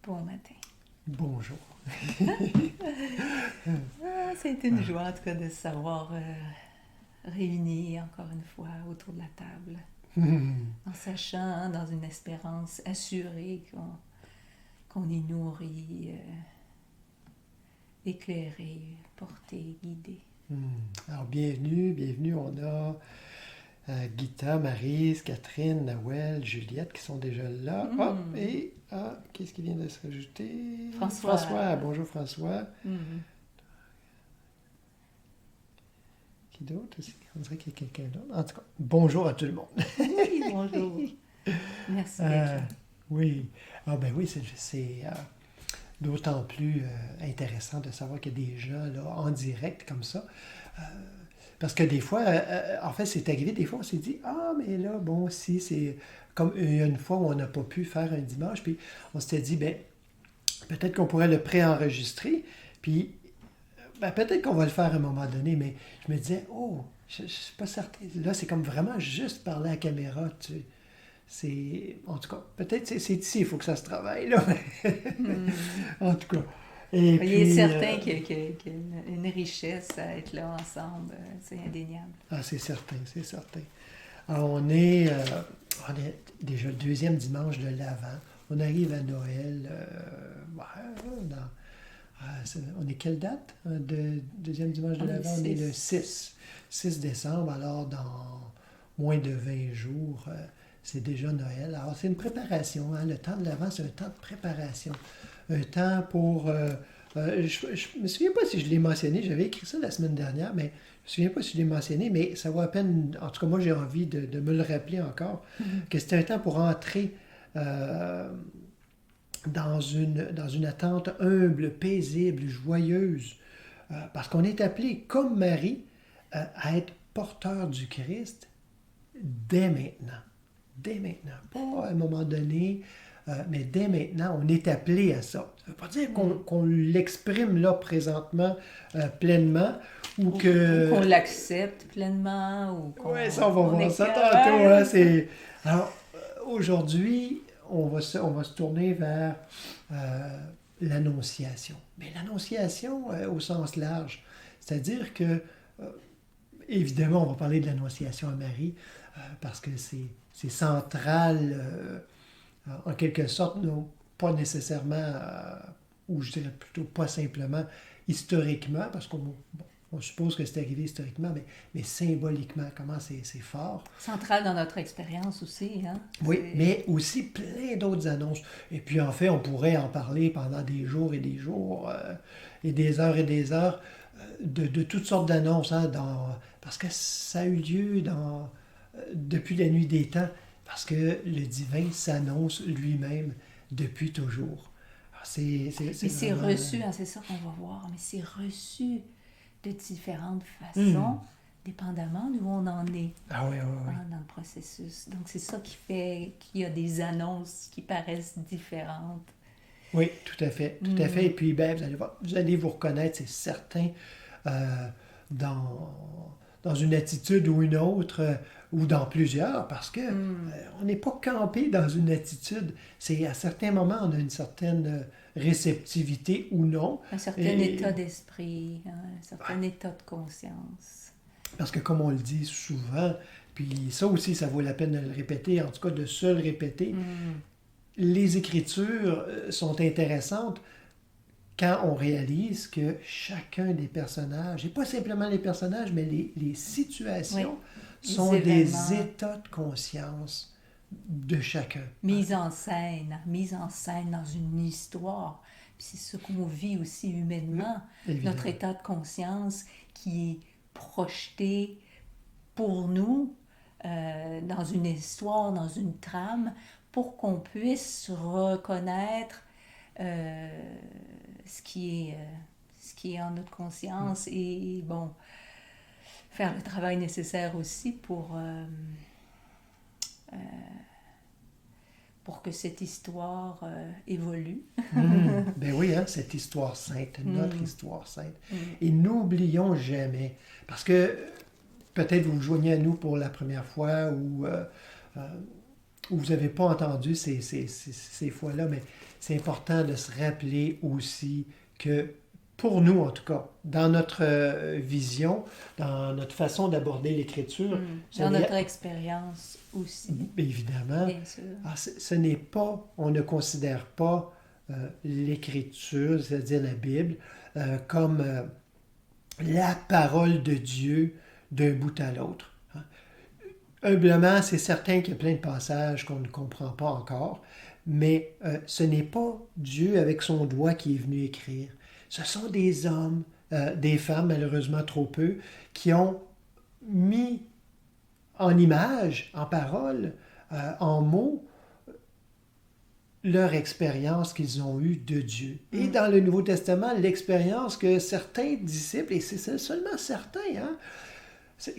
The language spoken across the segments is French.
Bon matin. Bonjour. C'est une joie en tout cas de se savoir réunis encore une fois autour de la table, en sachant, dans une espérance assurée qu'on est nourri, éclairé, porté, guidé. Alors, bienvenue. On a Gita, Maryse, Catherine, Noël, Juliette qui sont déjà là. Et qu'est-ce qui vient de se rajouter? François. Bonjour François. Qui d'autre aussi? On dirait qu'il y a quelqu'un d'autre. En tout cas, bonjour à tout le monde. Oui, bonjour. Merci d'être là. Oui. Oui, c'est d'autant plus intéressant de savoir qu'il y a des gens là, en direct comme ça. Parce que des fois, en fait, c'est arrivé, des fois, on s'est dit, mais là, bon, si c'est comme il y a une fois où on n'a pas pu faire un dimanche, puis on s'était dit, peut-être qu'on pourrait le préenregistrer, puis peut-être qu'on va le faire à un moment donné, mais je me disais, je ne suis pas certain. Là, c'est comme vraiment juste parler à la caméra, tu sais. En tout cas, peut-être c'est ici, il faut que ça se travaille, là. En tout cas. Et il est certain qu'il y a une richesse à être là ensemble, c'est indéniable. C'est certain. Alors, on est déjà le deuxième dimanche de l'Avent. On arrive à Noël. On est quelle date? Deuxième dimanche de l'Avent? On est le 6 décembre. Alors, dans moins de 20 jours, c'est déjà Noël. Alors, c'est une préparation. Le temps de l'Avent, c'est un temps de préparation. Un temps pour... je me souviens pas si je l'ai mentionné. J'avais écrit ça la semaine dernière, mais je me souviens pas si je l'ai mentionné, mais ça vaut à peine... En tout cas, moi, j'ai envie de me le rappeler encore, que c'était un temps pour entrer dans une attente humble, paisible, joyeuse. Parce qu'on est appelé, comme Marie, à être porteur du Christ dès maintenant. Dès maintenant. Pas à un moment donné, mais dès maintenant, on est appelé à ça. Ça ne veut pas dire qu'on l'exprime là présentement pleinement ou qu'on l'accepte pleinement ou qu'on... Oui, ça, on va voir ça tantôt. Alors, aujourd'hui, on va se tourner vers l'annonciation. Mais l'annonciation au sens large. C'est-à-dire que, évidemment, on va parler de l'annonciation à Marie parce que c'est central, en quelque sorte, non pas nécessairement, ou je dirais plutôt pas simplement historiquement, parce on suppose que c'est arrivé historiquement, mais symboliquement, comment c'est fort. Central dans notre expérience aussi. Hein? Oui, mais aussi plein d'autres annonces. Et puis en fait, on pourrait en parler pendant des jours et des jours, et des heures, de toutes sortes d'annonces, parce que ça a eu lieu depuis la nuit des temps, parce que le divin s'annonce lui-même depuis toujours. Alors, mais c'est vraiment... reçu, c'est ça qu'on va voir, mais c'est reçu de différentes façons, dépendamment d'où on en est dans le processus. Donc, c'est ça qui fait qu'il y a des annonces qui paraissent différentes. Oui, tout à fait. Et puis, vous allez vous reconnaître, c'est certain, dans une attitude ou une autre, ou dans plusieurs, parce que on n'est pas campé dans une attitude. C'est à certains moments, on a une certaine réceptivité ou non. Un certain état d'esprit, un certain état de conscience. Parce que comme on le dit souvent, puis ça aussi, ça vaut la peine de le répéter, en tout cas de se le répéter, les Écritures sont intéressantes quand on réalise que chacun des personnages, et pas simplement les personnages, mais les situations, sont des états de conscience de chacun. Mise en scène dans une histoire. Puis c'est ce qu'on vit aussi humainement, notre état de conscience qui est projeté pour nous dans une histoire, dans une trame, pour qu'on puisse reconnaître ce qui est en notre conscience et faire le travail nécessaire aussi pour que cette histoire évolue. Ben oui, cette histoire sainte, notre histoire sainte. Et n'oublions jamais, parce que peut-être vous vous joignez à nous pour la première fois ou vous n'avez pas entendu ces fois-là, mais c'est important de se rappeler aussi que, pour nous en tout cas, dans notre vision, dans notre façon d'aborder l'Écriture, Dans notre expérience aussi. Évidemment, Bien sûr. Ce n'est pas, on ne considère pas l'Écriture, c'est-à-dire la Bible, comme la parole de Dieu d'un bout à l'autre. Hein. Humblement, c'est certain qu'il y a plein de passages qu'on ne comprend pas encore, mais ce n'est pas Dieu avec son doigt qui est venu écrire. Ce sont des hommes, des femmes, malheureusement trop peu, qui ont mis en images, en paroles, en mots, leur expérience qu'ils ont eue de Dieu. Et dans le Nouveau Testament, l'expérience que certains disciples, et c'est seulement certains, hein,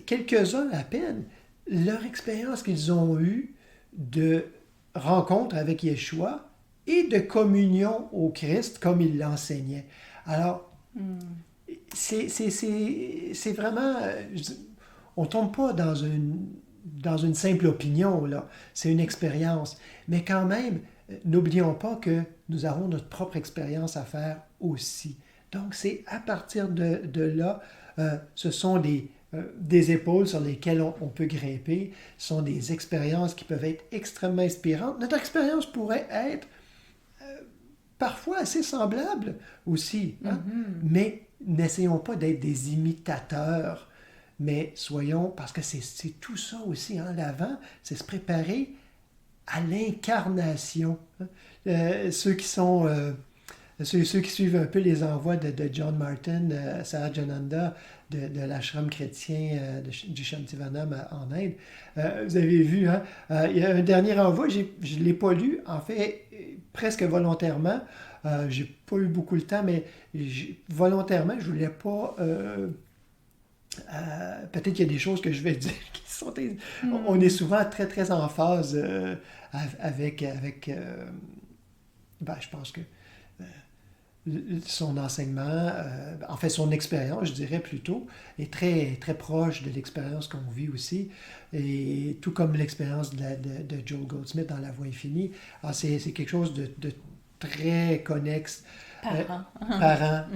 quelques-uns à peine, leur expérience qu'ils ont eue de rencontre avec Yeshua et de communion au Christ comme il l'enseignait. Alors, c'est vraiment... on ne tombe pas dans une simple opinion, là. C'est une expérience. Mais quand même, n'oublions pas que nous avons notre propre expérience à faire aussi. Donc, c'est à partir de là, ce sont des épaules sur lesquelles on peut grimper. Ce sont des expériences qui peuvent être extrêmement inspirantes. Notre expérience pourrait être parfois assez semblable aussi. Hein? Mais n'essayons pas d'être des imitateurs, mais soyons, parce que c'est tout ça aussi, hein, l'avant, c'est se préparer à l'incarnation. Hein? Ceux qui suivent un peu les envois de John Martin, Sarah Jananda, de l'ashram chrétien du Shantivanam en Inde, vous avez vu, hein, il y a un dernier envoi, je ne l'ai pas lu, en fait, presque volontairement. J'ai pas eu beaucoup le temps, mais volontairement, je voulais pas... peut-être qu'il y a des choses que je vais dire qui sont... On est souvent très, très en phase avec je pense que son enseignement, en fait son expérience, je dirais plutôt, est très, très proche de l'expérience qu'on vit aussi, et tout comme l'expérience de Joel Goldsmith dans La Voix infinie. Alors, c'est quelque chose de très connexe. Parent.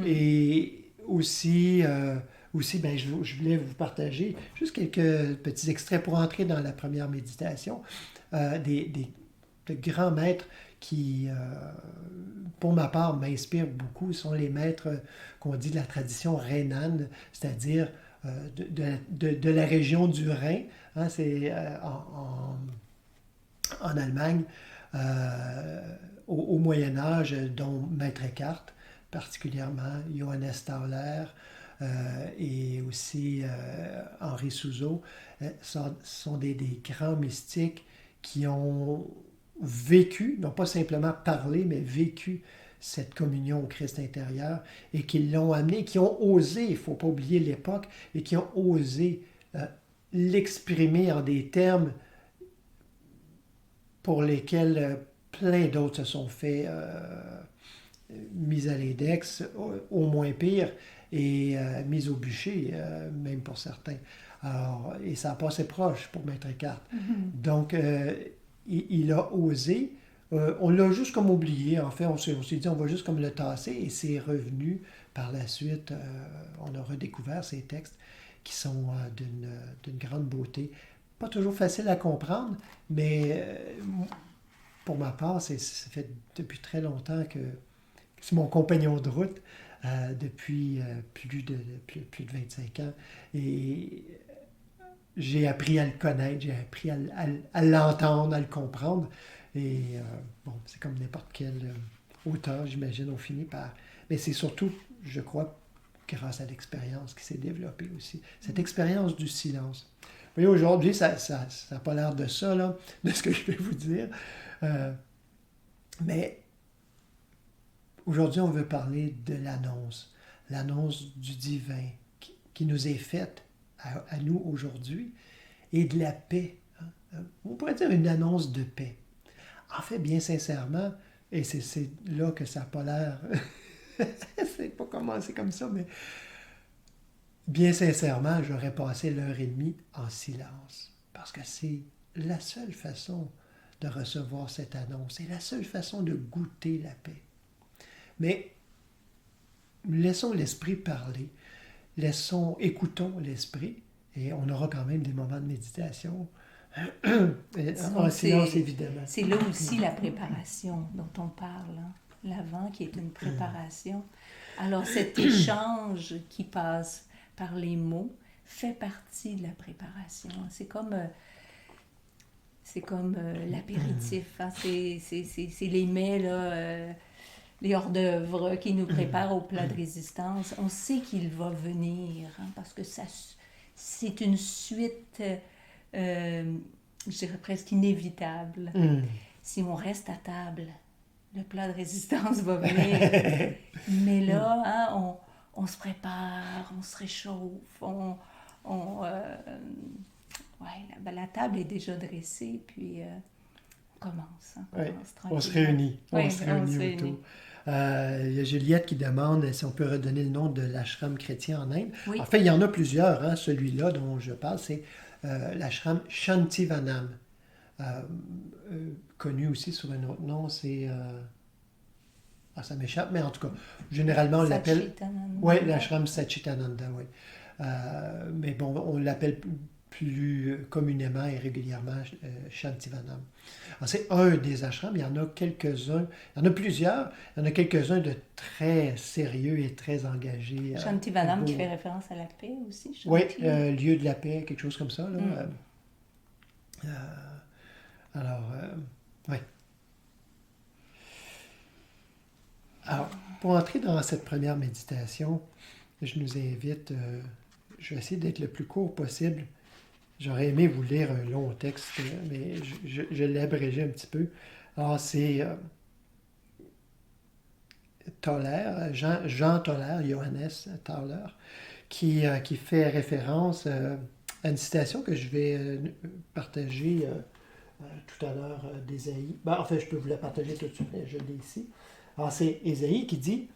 Et aussi, je voulais vous partager juste quelques petits extraits pour entrer dans la première méditation, de grands maîtres qui, pour ma part, m'inspirent beaucoup. Ce sont les maîtres qu'on dit de la tradition rhénane, c'est-à-dire de la région du Rhin. Hein, c'est en Allemagne, au Moyen Âge, dont Maître Eckhart, particulièrement, Johannes Tauler, et aussi Henri Souzeau, sont des grands mystiques qui ont vécu, non pas simplement parlé, mais vécu cette communion au Christ intérieur, et qui l'ont amené, qui ont osé, il ne faut pas oublier l'époque, et qui ont osé l'exprimer en des termes pour lesquels plein d'autres se sont fait mis à l'index, au moins pire, et mis au bûcher, même pour certains. Alors, et ça a passé proche pour Maître Eckhart. Donc, il a osé. On l'a juste comme oublié, en fait. On s'est dit, on va juste comme le tasser, et c'est revenu par la suite. On a redécouvert ces textes qui sont d'une grande beauté. Pas toujours facile à comprendre, mais pour ma part, ça fait depuis très longtemps que c'est mon compagnon de route depuis plus de 25 ans. Et j'ai appris à le connaître, j'ai appris à l'entendre, à le comprendre. Et c'est comme n'importe quel auteur, j'imagine, on finit par... Mais c'est surtout, je crois, grâce à l'expérience qui s'est développée aussi. Cette expérience du silence. Vous voyez, aujourd'hui, ça n'a pas l'air de ça, là, de ce que je vais vous dire. Mais aujourd'hui, on veut parler de l'annonce du divin qui nous est faite à nous aujourd'hui, et de la paix. Hein. On pourrait dire une annonce de paix. En fait, bien sincèrement, et c'est là que ça n'a pas l'air... c'est pas commencé comme ça, mais bien sincèrement, j'aurais passé l'heure et demie en silence. Parce que c'est la seule façon de recevoir cette annonce. C'est la seule façon de goûter la paix. Mais laissons l'esprit parler. Écoutons l'esprit et on aura quand même des moments de méditation. En silence, évidemment. C'est là aussi la préparation dont on parle. Hein? L'avant qui est une préparation. Alors cet échange qui passe par les mots fait partie de la préparation. C'est comme l'apéritif. Hein? C'est les mets, là, les hors-d'œuvre qui nous préparent au plat de résistance. On sait qu'il va venir, hein, parce que c'est une suite, je dirais presque inévitable. Si on reste à table, le plat de résistance va venir. Mais là, hein, on se prépare, on se réchauffe, la table est déjà dressée, puis on commence. Hein, on se réunit. On se réunit autour. Il y a Juliette qui demande si on peut redonner le nom de l'ashram chrétien en Inde. Oui. En fait, il y en a plusieurs. Hein. Celui-là dont je parle, c'est l'ashram Shantivanam. Connu aussi sous un autre nom, c'est... ça m'échappe, mais en tout cas, généralement, on l'appelle... Oui, l'ashram Satchitananda, oui. Mais bon, on l'appelle plus communément et régulièrement Shantivanam. Alors, c'est un des ashrams, il y en a quelques-uns, il y en a plusieurs, il y en a quelques-uns de très sérieux et très engagés. Shantivanam qui fait référence à la paix aussi. Oui, lieu de la paix, quelque chose comme ça. Là. Oui. Alors, pour entrer dans cette première méditation, je nous invite, je vais essayer d'être le plus court possible. J'aurais aimé vous lire un long texte, mais je l'ai abrégé un petit peu. Alors, c'est Thaler, Jean Thaler, Johannes Thaler, qui fait référence à une citation que je vais partager tout à l'heure d'Ésaïe. En fait, je peux vous la partager tout de suite, je l'ai ici. Alors, c'est Ésaïe qui dit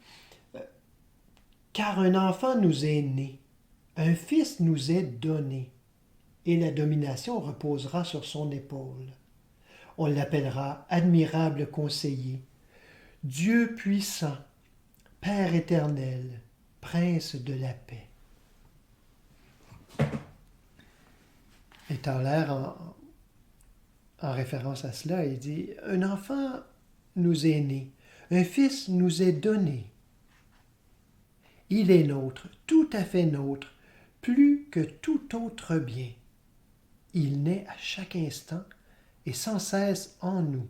« Car un enfant nous est né, un fils nous est donné, et la domination reposera sur son épaule. On l'appellera admirable conseiller, Dieu puissant, Père éternel, Prince de la paix. » Et Thaler, en référence à cela, il dit « Un enfant nous est né, un fils nous est donné. Il est nôtre, tout à fait nôtre, plus que tout autre bien. Il naît à chaque instant et sans cesse en nous. »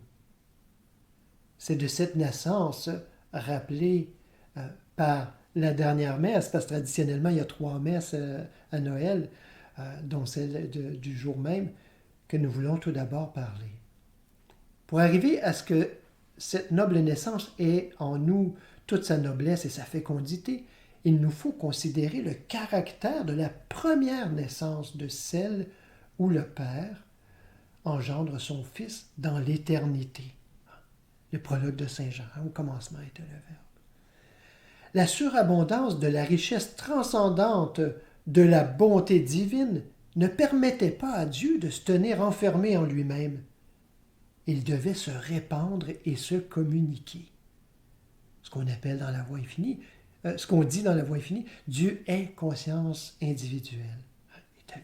C'est de cette naissance rappelée par la dernière messe, parce que traditionnellement, il y a 3 messes à Noël, dont celle du jour même, que nous voulons tout d'abord parler. Pour arriver à ce que cette noble naissance ait en nous toute sa noblesse et sa fécondité, il nous faut considérer le caractère de la première naissance de celle où le Père engendre son Fils dans l'éternité. Le prologue de Saint Jean, au commencement était le Verbe. La surabondance de la richesse transcendante de la bonté divine ne permettait pas à Dieu de se tenir enfermé en lui-même. Il devait se répandre et se communiquer. Ce qu'on appelle dans la voie infinie, ce qu'on dit dans la voie infinie, Dieu est conscience individuelle.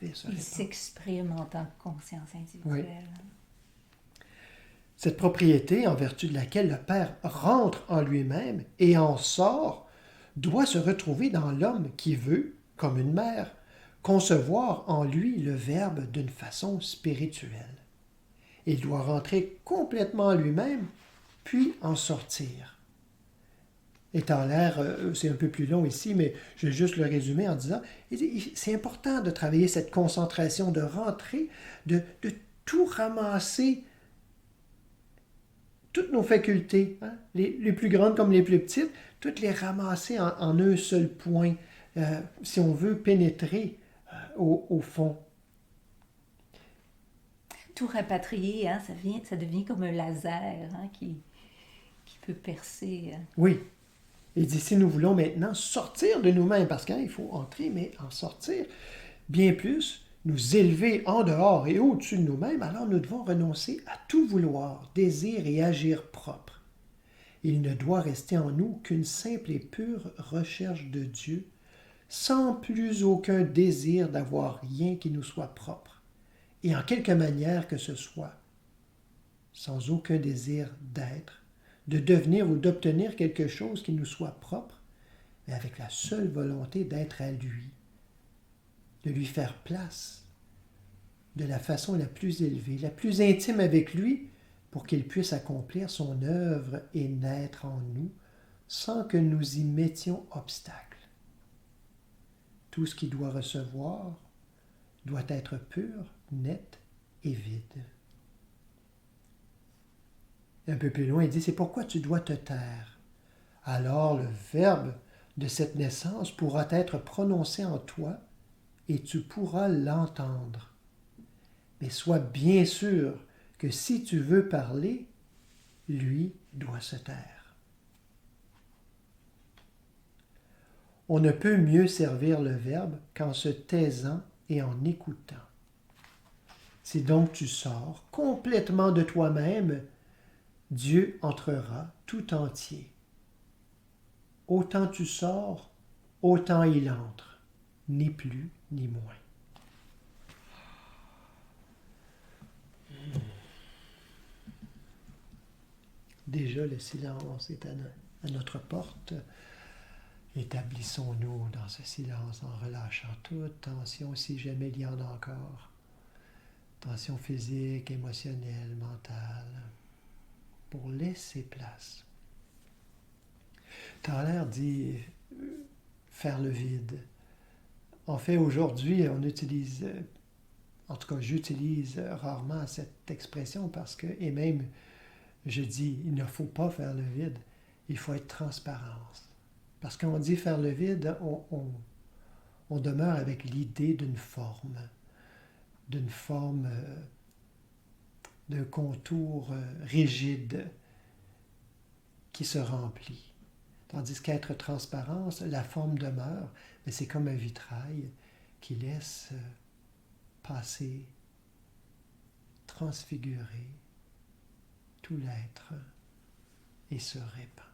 Il s'exprime en tant que conscience individuelle. Oui. Cette propriété, en vertu de laquelle le Père rentre en lui-même et en sort, doit se retrouver dans l'homme qui veut, comme une mère, concevoir en lui le Verbe d'une façon spirituelle. Il doit rentrer complètement en lui-même, puis en sortir. Et Thaler, c'est un peu plus long ici, mais je vais juste le résumer en disant, c'est important de travailler cette concentration, de rentrer, de tout ramasser, toutes nos facultés, hein, les plus grandes comme les plus petites, toutes les ramasser en un seul point, si on veut pénétrer au fond. Tout rapatrier, hein, ça devient comme un laser, hein, qui peut percer. Oui. Il dit, si nous voulons maintenant sortir de nous-mêmes, parce qu'il faut entrer, mais en sortir, bien plus, nous élever en dehors et au-dessus de nous-mêmes, alors nous devons renoncer à tout vouloir, désir et agir propre. Il ne doit rester en nous qu'une simple et pure recherche de Dieu, sans plus aucun désir d'avoir rien qui nous soit propre, et en quelque manière que ce soit, sans aucun désir d'être, de devenir ou d'obtenir quelque chose qui nous soit propre, mais avec la seule volonté d'être à lui, de lui faire place de la façon la plus élevée, la plus intime avec lui, pour qu'il puisse accomplir son œuvre et naître en nous sans que nous y mettions obstacle. Tout ce qu'il doit recevoir doit être pur, net et vide. Un peu plus loin, il dit, c'est pourquoi tu dois te taire. Alors le verbe de cette naissance pourra être prononcé en toi et tu pourras l'entendre. Mais sois bien sûr que si tu veux parler, lui doit se taire. On ne peut mieux servir le Verbe qu'en se taisant et en écoutant. Si donc tu sors complètement de toi-même, Dieu entrera tout entier. Autant tu sors, autant il entre, ni plus ni moins. Déjà, le silence est à notre porte. Établissons-nous dans ce silence en relâchant toute tension, si jamais il y en a encore. Tension physique, émotionnelle, mentale, pour laisser place. Thaler dit faire le vide. En fait, aujourd'hui, on utilise, en tout cas, j'utilise rarement cette expression parce que, et même, je dis, il ne faut pas faire le vide, il faut être transparence. Parce qu'on dit faire le vide, on demeure avec l'idée d'une forme, d'un contour rigide qui se remplit. Tandis qu'être transparence, la forme demeure, mais c'est comme un vitrail qui laisse passer, transfigurer tout l'être et se répand.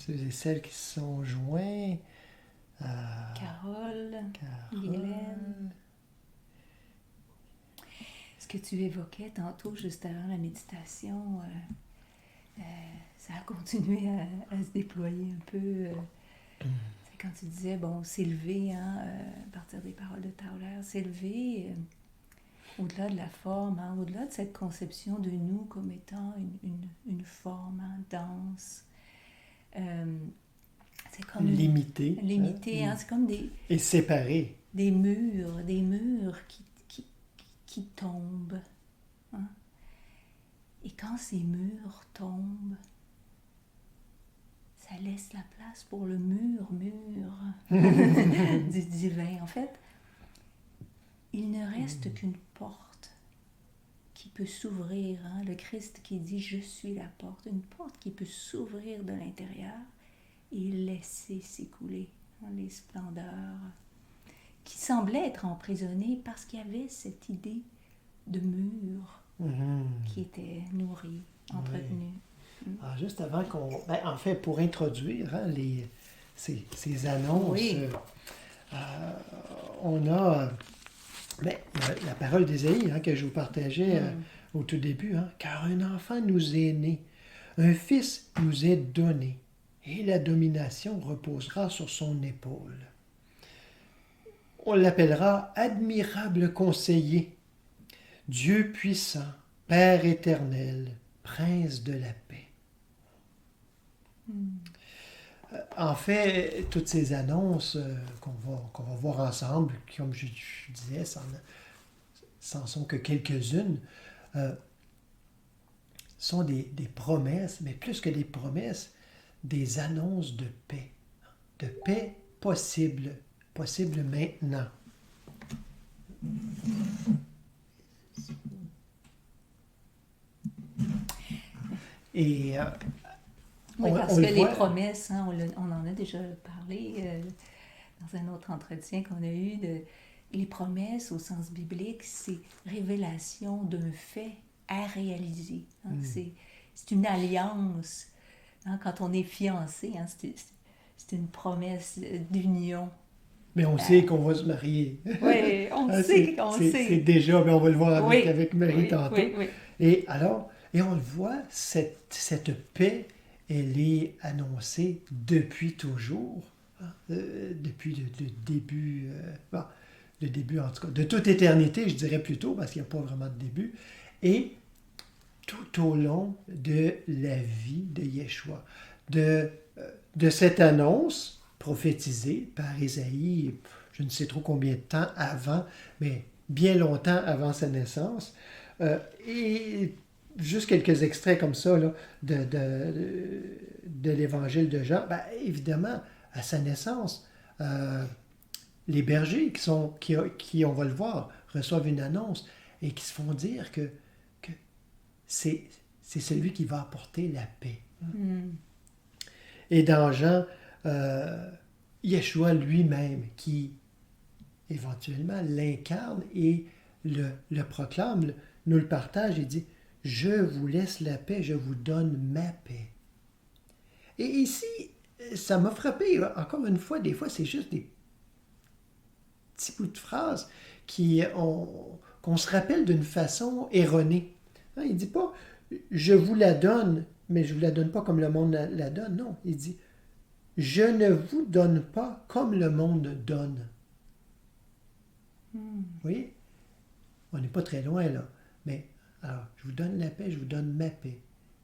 ceux et celles qui se sont joints. Carole, Guylaine. Ce que tu évoquais tantôt, juste avant la méditation, ça a continué à se déployer un peu. C'est quand tu disais, bon, s'élever, à partir des paroles de Tauler, s'élever au-delà de la forme, au-delà de cette conception de nous comme étant une forme dense. C'est comme limité. C'est comme et séparé. Des murs qui tombent. Hein? Et quand ces murs tombent, ça laisse la place pour le mur du divin. En fait, il ne reste qu'une porte qui peut s'ouvrir. Hein? Le Christ qui dit « Je suis la porte », une porte qui peut s'ouvrir de l'intérieur et laisser s'écouler les splendeurs qui semblaient être emprisonnées parce qu'il y avait cette idée de mur qui était nourrie, entretenue. Alors, juste avant qu'on... en fait, pour introduire ces annonces, on a la parole d'Ésaïe que je vous partageais au tout début. Car un enfant nous est né, un fils nous est donné, et la domination reposera sur son épaule. On l'appellera admirable conseiller, Dieu puissant, Père éternel, Prince de la paix. En fait, toutes ces annonces qu'on va voir ensemble, comme je disais, c'en sont que quelques-unes, sont des promesses, mais plus que des promesses, des annonces de paix possible maintenant. Et oui, parce que les promesses, on en a déjà parlé dans un autre entretien qu'on a eu, les promesses au sens biblique, c'est révélation d'un fait à réaliser. C'est une alliance. Quand on est fiancé, c'est une promesse d'union. Mais on sait qu'on va se marier. Oui, on sait. C'est déjà, mais on va le voir avec Marie tantôt. Oui. Et alors, on le voit, cette paix, elle est annoncée depuis toujours, depuis le début, le début en tout cas, de toute éternité, je dirais plutôt, parce qu'il n'y a pas vraiment de début, et tout au long de la vie de Yeshua, de cette annonce prophétisée par Ésaïe, je ne sais trop combien de temps avant, mais bien longtemps avant sa naissance, et juste quelques extraits comme ça là, de l'évangile de Jean. Évidemment, à sa naissance, les bergers qui, on va le voir, reçoivent une annonce et qui se font dire que c'est celui qui va apporter la paix. Et dans Jean, Yeshua lui-même, qui éventuellement l'incarne et le proclame, nous le partage et dit « Je vous laisse la paix, je vous donne ma paix ». Et ici, ça m'a frappé, encore une fois, des fois c'est juste des petits bouts de phrases qu'on se rappelle d'une façon erronée. Il ne dit pas « Je vous la donne », mais je ne vous la donne pas comme le monde la donne. Non, il dit « Je ne vous donne pas comme le monde donne ». Vous voyez? On n'est pas très loin, là. Mais, alors, je vous donne la paix, je vous donne ma paix.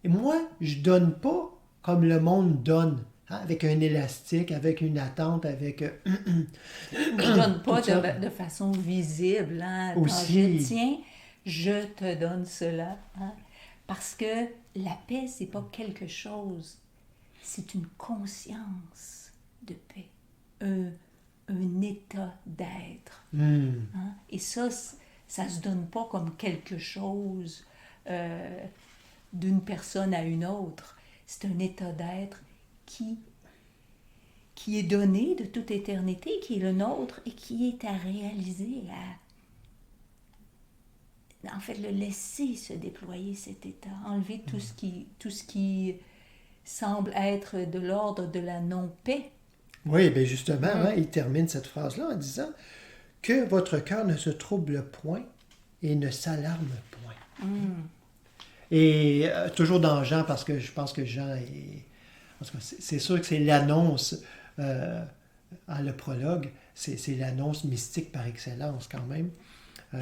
Et moi, je ne donne pas comme le monde donne, avec un élastique, avec une attente, avec... je ne donne pas de façon visible. Aussi. Tiens, je te donne cela. Parce que la paix, ce n'est pas quelque chose. C'est une conscience de paix. Un état d'être. Et ça ne se donne pas comme quelque chose d'une personne à une autre. C'est un état d'être qui est donné de toute éternité, qui est le nôtre et qui est à réaliser, en fait, le laisser se déployer cet état, enlever tout ce qui semble être de l'ordre de la non-paix. Oui, bien justement, il termine cette phrase-là en disant que votre cœur ne se trouble point et ne s'alarme point. Et toujours dans Jean, parce que je pense que Jean est... En tout cas, c'est sûr que c'est l'annonce, le prologue, c'est l'annonce mystique par excellence quand même,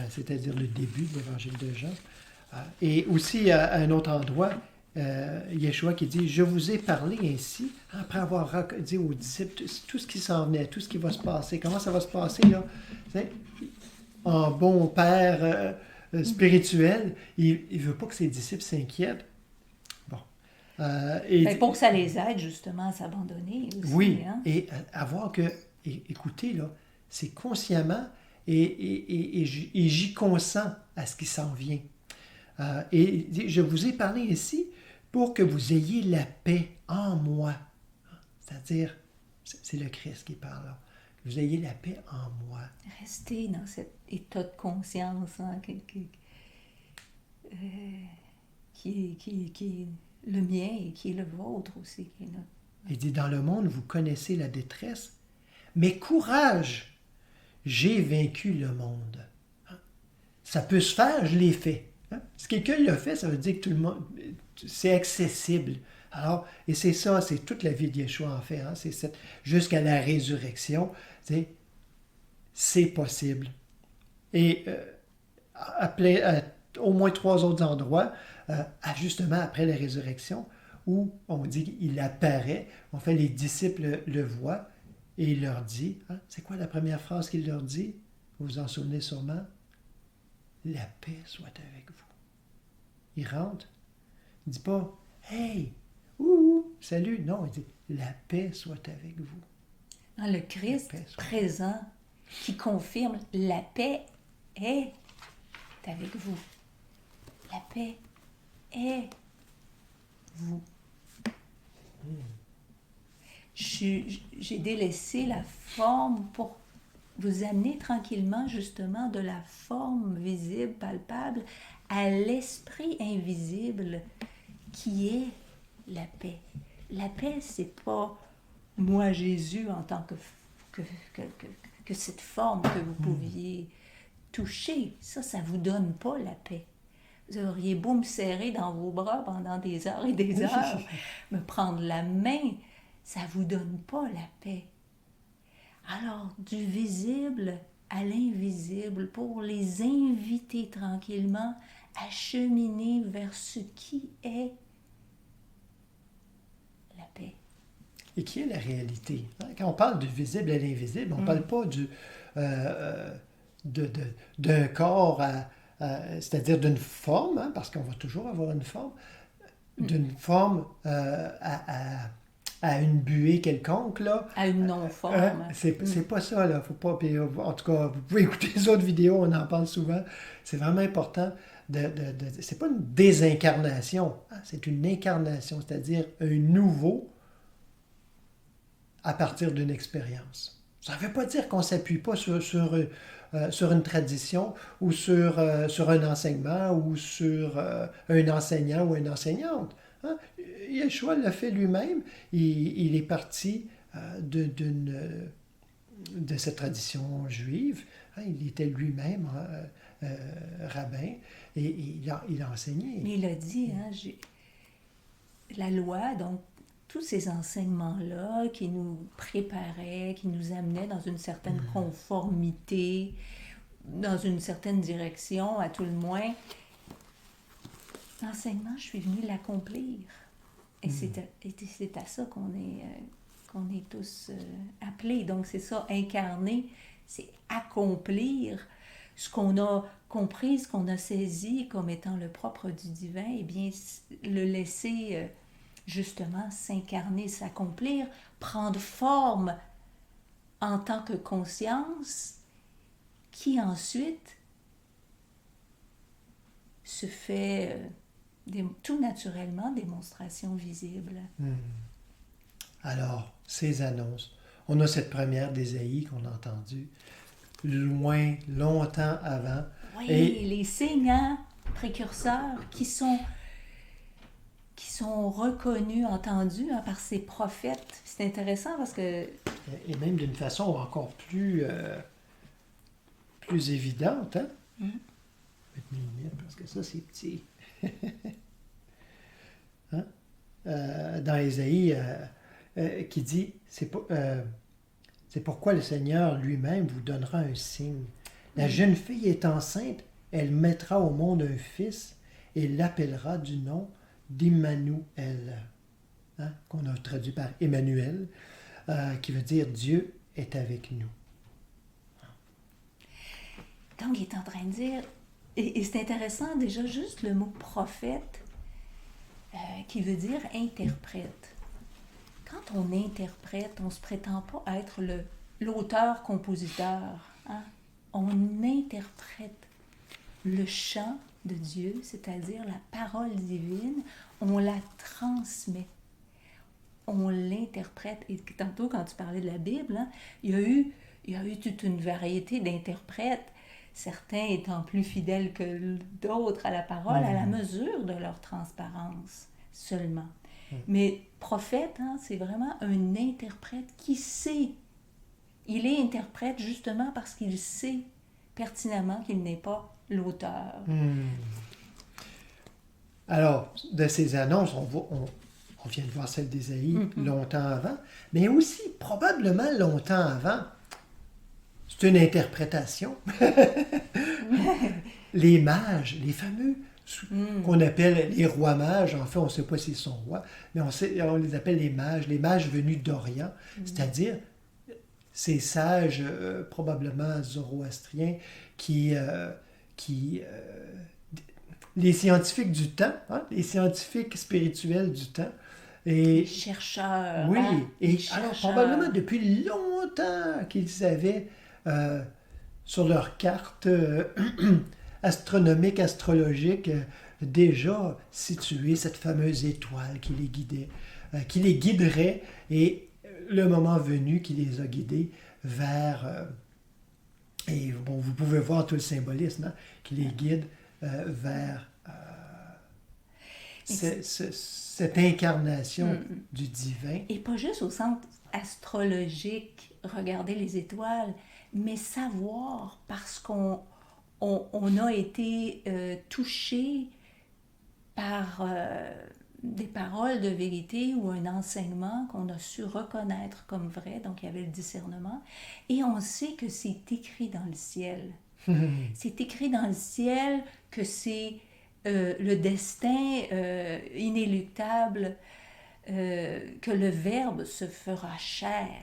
c'est-à-dire le début de l'évangile de Jean. Et aussi, à un autre endroit, Yeshua qui dit « Je vous ai parlé ainsi, après avoir dit aux disciples tout ce qui s'en venait, tout ce qui va se passer. » Comment ça va se passer, là? En bon père spirituel, il ne veut pas que ses disciples s'inquiètent. Bon. Pour que ça les aide, justement, à s'abandonner aussi. Oui, hein? Et à voir que, écoutez, là, c'est consciemment et j'y consens à ce qui s'en vient. Et je vous ai parlé ici pour que vous ayez la paix en moi. C'est-à-dire, c'est le Christ qui parle là. Que vous ayez la paix en moi. Restez dans cet état de conscience qui est le mien et qui est le vôtre aussi. Qui est notre... Il dit, dans le monde, vous connaissez la détresse, mais courage, j'ai vaincu le monde. Ça peut se faire, je l'ai fait. Si quelqu'un l'a fait, ça veut dire que tout le monde, c'est accessible. Alors, et c'est ça, c'est toute la vie de Yeshua en fait. C'est jusqu'à la résurrection, c'est possible. Et au moins 3 autres endroits, justement après la résurrection, où on dit qu'il apparaît, en fait les disciples le voient, et il leur dit, c'est quoi la première phrase qu'il leur dit? Vous vous en souvenez sûrement? La paix soit avec vous. Il rentre, il ne dit pas « Hey, salut ». Non, il dit « La paix soit avec vous ». Le Christ présent qui confirme « La paix est avec vous ». La paix est vous. J'ai délaissé la forme pour vous amener tranquillement justement de la forme visible, palpable, à l'esprit invisible qui est la paix. La paix, c'est pas moi Jésus en tant que cette forme que vous pouviez toucher. Ça vous donne pas la paix. Vous auriez beau me serrer dans vos bras pendant des heures et des heures, me prendre la main, ça vous donne pas la paix. Alors, du visible à l'invisible, pour les inviter tranquillement à cheminer vers ce qui est la paix. Et qui est la réalité. Quand on parle du visible à l'invisible, on ne parle pas d'un corps, c'est-à-dire d'une forme, parce qu'on va toujours avoir une forme, d'une forme à une buée quelconque, là. À une non-forme. C'est pas ça, là. Faut pas, puis, en tout cas, vous pouvez écouter les autres vidéos, on en parle souvent. C'est vraiment important c'est pas une désincarnation, c'est une incarnation, c'est-à-dire un nouveau à partir d'une expérience. Ça ne veut pas dire qu'on ne s'appuie pas sur une tradition ou sur un enseignement ou sur un enseignant ou une enseignante. Yeshua l'a fait lui-même. Il est parti de cette tradition juive. Il était lui-même rabbin et il a enseigné. Mais il a dit, la loi, donc tous ces enseignements-là qui nous préparaient, qui nous amenaient dans une certaine conformité, dans une certaine direction, à tout le moins, l'enseignement, je suis venue l'accomplir. Et c'est à ça qu'on est tous appelés. Donc, c'est ça, incarner, c'est accomplir ce qu'on a compris, ce qu'on a saisi comme étant le propre du divin, et bien, le laisser justement s'incarner, s'accomplir, prendre forme en tant que conscience, qui ensuite se fait tout naturellement démonstration visible. Alors, ces annonces, on a cette première d'Ésaïe qu'on a entendue, loin, longtemps avant. Oui, et les signes précurseurs qui sont qui sont reconnus, entendus par ces prophètes. C'est intéressant parce que... Et même d'une façon encore plus évidente, hein? Mettre mes limites, parce que ça, c'est petit. Hein? Dans Ésaïe, qui dit, c'est pourquoi le Seigneur lui-même vous donnera un signe. La jeune fille est enceinte, elle mettra au monde un fils et l'appellera du nom d'Immanuel, hein? Qu'on a traduit par Emmanuel, qui veut dire Dieu est avec nous. Donc, il est en train de dire, et c'est intéressant déjà, juste le mot prophète, qui veut dire interprète. Quand on interprète, on ne se prétend pas être l'auteur-compositeur. Hein? On interprète le chant de Dieu, c'est-à-dire la parole divine, on la transmet. On l'interprète. Et tantôt, quand tu parlais de la Bible, hein, il y a eu toute une variété d'interprètes, certains étant plus fidèles que d'autres à la parole, à la mesure de leur transparence seulement. Mais prophète, hein, c'est vraiment un interprète qui sait. Il est interprète justement parce qu'il sait pertinemment qu'il n'est pas l'auteur. Alors, de ces annonces, on vient de voir celle d'Ésaïe longtemps avant, mais aussi probablement longtemps avant, c'est une interprétation. Les mages, les fameux, qu'on appelle les rois mages, en fait, on ne sait pas s'ils sont rois, mais on les appelle les mages venus d'Orient, c'est-à-dire ces sages, probablement zoroastriens, les scientifiques du temps, hein, les scientifiques spirituels du temps. Et, les chercheurs. Oui, hein, et alors probablement depuis longtemps qu'ils avaient sur leur carte astronomique, astrologique, déjà situé cette fameuse étoile qui les guidait, qui les guiderait, et le moment venu qui les a guidés vers, et bon, vous pouvez voir tout le symbolisme, hein, qui les guide vers cette incarnation du divin. Et pas juste au sens astrologique, regarder les étoiles, mais savoir parce qu'on a été touché par des paroles de vérité ou un enseignement qu'on a su reconnaître comme vrai, donc il y avait le discernement, et on sait que c'est écrit dans le ciel. C'est écrit dans le ciel que c'est le destin inéluctable, que le Verbe se fera chair.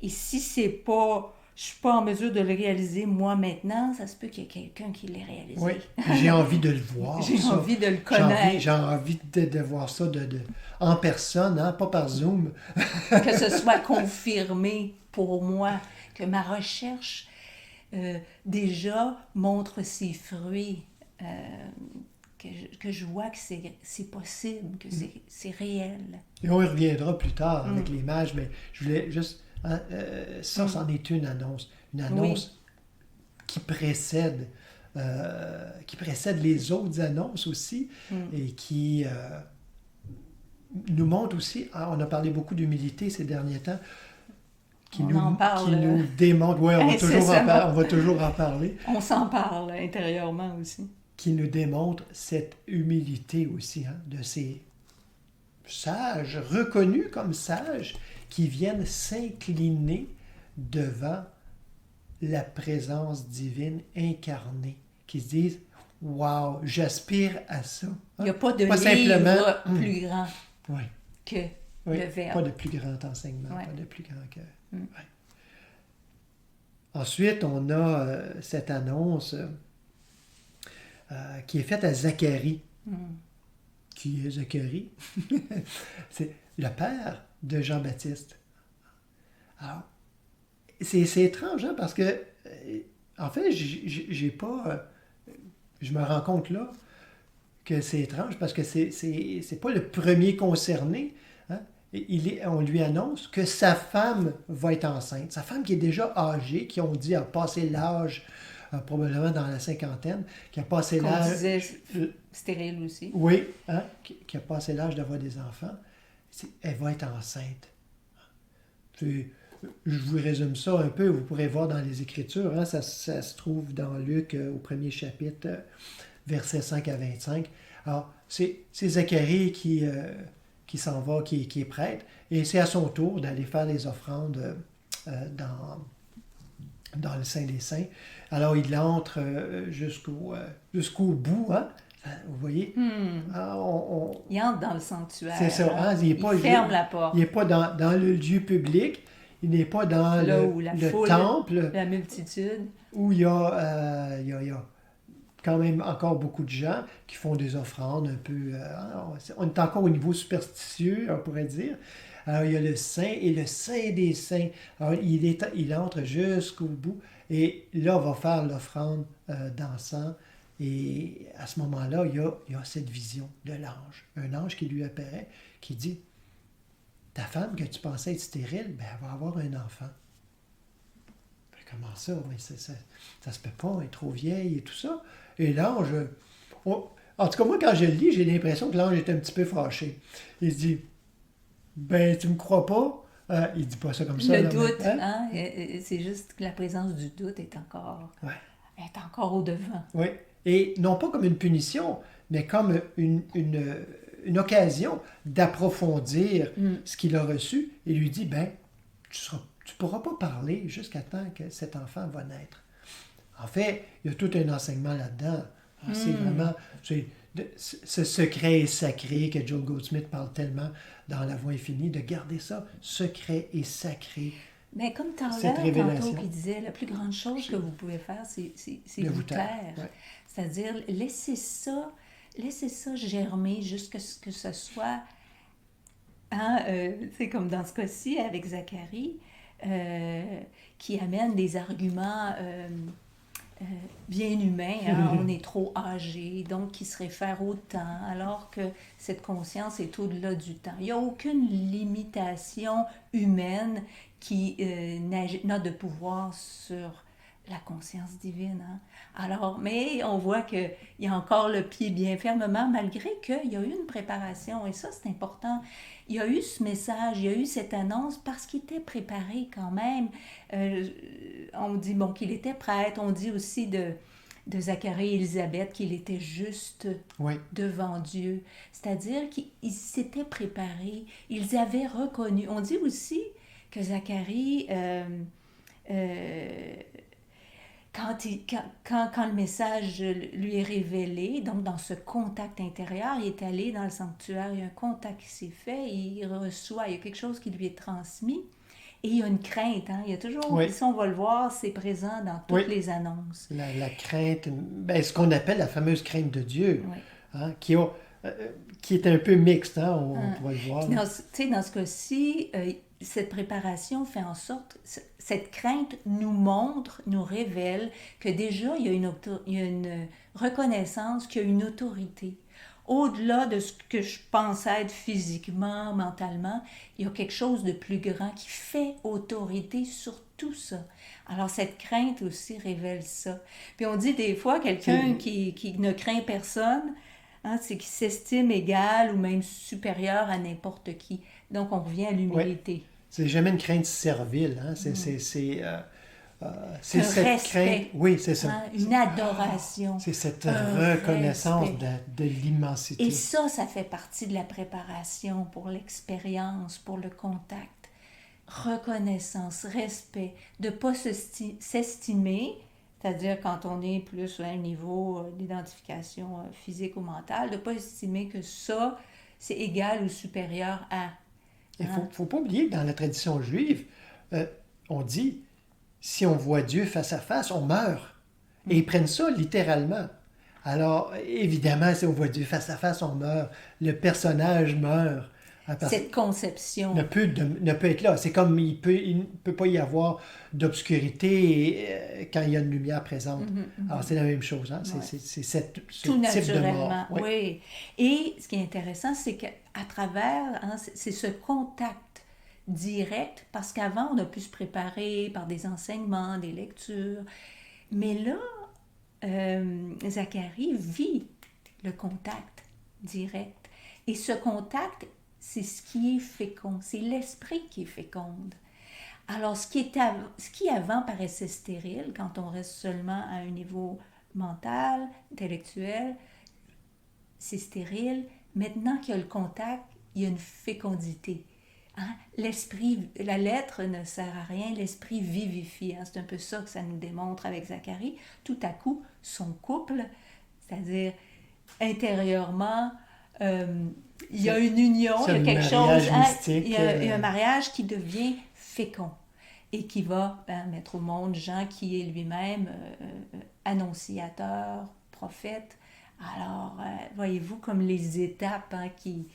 Et si c'est pas... Je ne suis pas en mesure de le réaliser moi maintenant, ça se peut qu'il y ait quelqu'un qui l'ait réalisé. Oui, j'ai envie de le voir. J'ai envie de le connaître. J'ai envie de voir ça en personne, hein, pas par Zoom. Que ce soit confirmé pour moi, que ma recherche déjà montre ses fruits, que je vois que c'est possible, que c'est réel. Et on y reviendra plus tard avec les mages, mais je voulais juste... ça, c'en est une annonce. Une annonce qui précède les autres annonces aussi, et qui nous montre aussi, on a parlé beaucoup d'humilité ces derniers temps, qui nous démontre, oui, on va toujours en parler. On s'en parle intérieurement aussi. Qui nous démontre cette humilité aussi, hein, de ces sages, reconnus comme sages, qui viennent s'incliner devant la présence divine incarnée, qui se disent « Wow, j'aspire à ça. » Il n'y a pas de livre plus grand que le Verbe. Pas de plus grand enseignement, pas de plus grand que... Ensuite, on a cette annonce qui est faite à Zacharie. Qui est Zacharie? C'est le père de Jean-Baptiste. Alors, c'est étrange, hein, parce que, en fait, j'ai pas... je me rends compte là que c'est étrange, parce que c'est pas le premier concerné. Hein. On lui annonce que sa femme va être enceinte. Sa femme qui est déjà âgée, qui on dit a passé l'âge probablement dans la cinquantaine, qui a passé Qu'on l'âge... disait stérile aussi. Oui, hein, qui a passé l'âge d'avoir des enfants. Elle va être enceinte. Puis, je vous résume ça un peu, vous pourrez voir dans les Écritures, hein, ça se trouve dans Luc au premier chapitre, versets 5 à 25. Alors, c'est Zacharie qui s'en va, qui est prêtre, et c'est à son tour d'aller faire les offrandes dans le Saint des Saints. Alors, il entre jusqu'au bout, hein? Vous voyez? Ah, Il entre dans le sanctuaire. C'est ça. Hein? Il ferme la porte. Il n'est pas dans le lieu public. Il n'est pas dans là où la foule, temple. La multitude. Où il y a quand même encore beaucoup de gens qui font des offrandes un peu... on est encore au niveau superstitieux, on pourrait dire. Alors, il y a le Saint et le Saint des Saints. Alors, il entre jusqu'au bout. Et là, on va faire l'offrande d'encens. Et à ce moment-là, il y a cette vision de l'ange. Un ange qui lui apparaît, qui dit, ta femme que tu pensais être stérile, ben, elle va avoir un enfant. Ben, comment ça? Mais ça se peut pas, elle est trop vieille et tout ça. Et l'ange, en tout cas, moi, quand je le lis, j'ai l'impression que l'ange est un petit peu fâché. Il se dit, ben, tu me crois pas? Il dit pas ça comme ça. Le doute, hein? C'est juste que la présence du doute est encore au-devant. Oui. Et non pas comme une punition, mais comme une occasion d'approfondir ce qu'il a reçu et lui dit, ben, tu pourras pas parler jusqu'à temps que cet enfant va naître. En fait, il y a tout un enseignement là-dedans. C'est vraiment ce secret sacré que Joel Goldsmith parle tellement dans La Voix infinie, de garder ça secret et sacré. Mais comme tantôt qui disait, la plus grande chose que vous pouvez faire, c'est vous taire. Ouais. C'est-à-dire, laissez ça germer jusqu'à ce que ce soit, c'est comme dans ce cas-ci avec Zacharie, qui amène des arguments bien humains. Hein? On est trop âgé, donc qui se réfère au temps, alors que cette conscience est au-delà du temps. Il n'y a aucune limitation humaine qui n'a de pouvoir sur la conscience divine. Hein? Alors, mais on voit qu'il y a encore le pied bien fermement, malgré qu'il y a eu une préparation, et ça, c'est important. Il y a eu ce message, il y a eu cette annonce, parce qu'il était préparé quand même. On dit, qu'il était prêtre, on dit aussi de Zacharie et Élisabeth qu'il était juste devant Dieu. C'est-à-dire qu'ils s'étaient préparés, ils avaient reconnu. On dit aussi que Zacharie... Quand le message lui est révélé, donc dans ce contact intérieur, il est allé dans le sanctuaire, il y a un contact qui s'est fait, il reçoit, il y a quelque chose qui lui est transmis, et il y a une crainte, hein? Il y a toujours, si on va le voir, c'est présent dans toutes les annonces. La crainte, ce qu'on appelle la fameuse crainte de Dieu, hein, qui est un peu mixte, hein, on pourrait le voir. Dans ce cas-ci, cette préparation fait en sorte, cette crainte nous montre, nous révèle que déjà il y a une reconnaissance qu'il y a une autorité. Au-delà de ce que je pense être physiquement, mentalement, il y a quelque chose de plus grand qui fait autorité sur tout ça. Alors cette crainte aussi révèle ça. Puis on dit des fois, quelqu'un qui ne craint personne, hein, c'est qu'il s'estime égal ou même supérieur à n'importe qui. Donc, on revient à l'humilité. Oui. C'est jamais une crainte servile. Hein? C'est cette respect. Crainte. Oui, c'est ça. Hein? Une adoration. C'est cette reconnaissance de l'immensité. Et ça fait partie de la préparation pour l'expérience, pour le contact. Reconnaissance, respect, de ne pas s'estimer, c'est-à-dire quand on est plus à un niveau d'identification physique ou mentale, de ne pas estimer que ça, c'est égal ou supérieur à... Il ne faut pas oublier que dans la tradition juive, on dit, si on voit Dieu face à face, on meurt. Et ils prennent ça littéralement. Alors, évidemment, si on voit Dieu face à face, on meurt. Le personnage meurt. Cette conception ne peut être là. C'est comme il ne peut pas y avoir d'obscurité quand il y a une lumière présente. Alors, c'est la même chose. Hein? C'est ce tout type de mort. Oui. Et ce qui est intéressant, c'est qu'à travers, c'est ce contact direct, parce qu'avant, on a pu se préparer par des enseignements, des lectures. Mais là, Zacharie vit le contact direct. Et ce contact, c'est ce qui est fécond, c'est l'esprit qui est féconde. Alors, ce qui avant paraissait stérile, quand on reste seulement à un niveau mental, intellectuel, c'est stérile. Maintenant qu'il y a le contact, il y a une fécondité. Hein? L'esprit, la lettre ne sert à rien, l'esprit vivifie. Hein? C'est un peu ça que ça nous démontre avec Zacharie. Tout à coup, son couple, c'est-à-dire intérieurement, il y a une union, il y a quelque chose, mystique, il y a un mariage qui devient fécond et qui va mettre au monde Jean qui est lui-même annonciateur, prophète. Alors, voyez-vous comme les étapes qui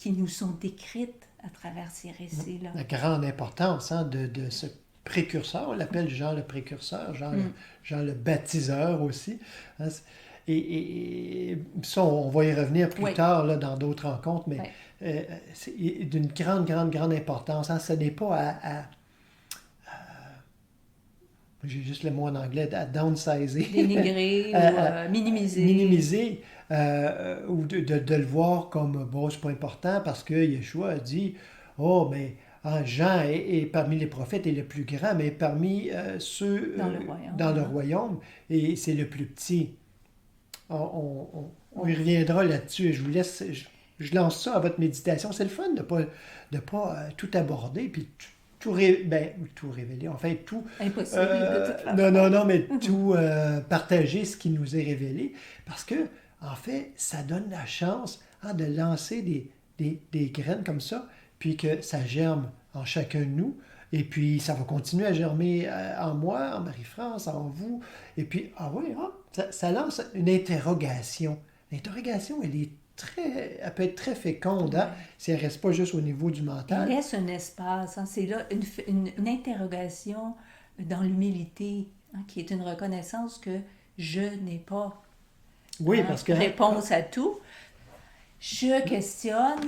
nous sont décrites à travers ces récits-là. La grande importance de ce précurseur, on l'appelle Jean le précurseur, Jean le baptiseur aussi. Hein, et ça, on va y revenir plus tard là, dans d'autres rencontres, mais c'est d'une grande importance. Hein, ce n'est pas j'ai juste le mot en anglais, à downsizer. Dénigrer ou minimiser. Minimiser, ou de le voir comme, bon, c'est pas important parce que Yeshua a dit, oh, mais Jean est parmi les prophètes est le plus grand, mais parmi ceux dans le royaume, et c'est le plus petit. On y reviendra là-dessus. Je vous laisse, je lance ça à votre méditation. C'est le fun de pas tout aborder, puis tout révéler, en fait, tout... Impossible, de toute façon. Non, mais tout partager ce qui nous est révélé, parce que, en fait, ça donne la chance de lancer des graines comme ça, puis que ça germe en chacun de nous, et puis ça va continuer à germer en moi, en Marie-France, en vous, et puis, ça lance une interrogation. L'interrogation, elle peut être très féconde, hein, si elle ne reste pas juste au niveau du mental. Il laisse un espace. Hein, c'est là une interrogation dans l'humilité, hein, qui est une reconnaissance que je n'ai pas parce que, réponse à tout. Je questionne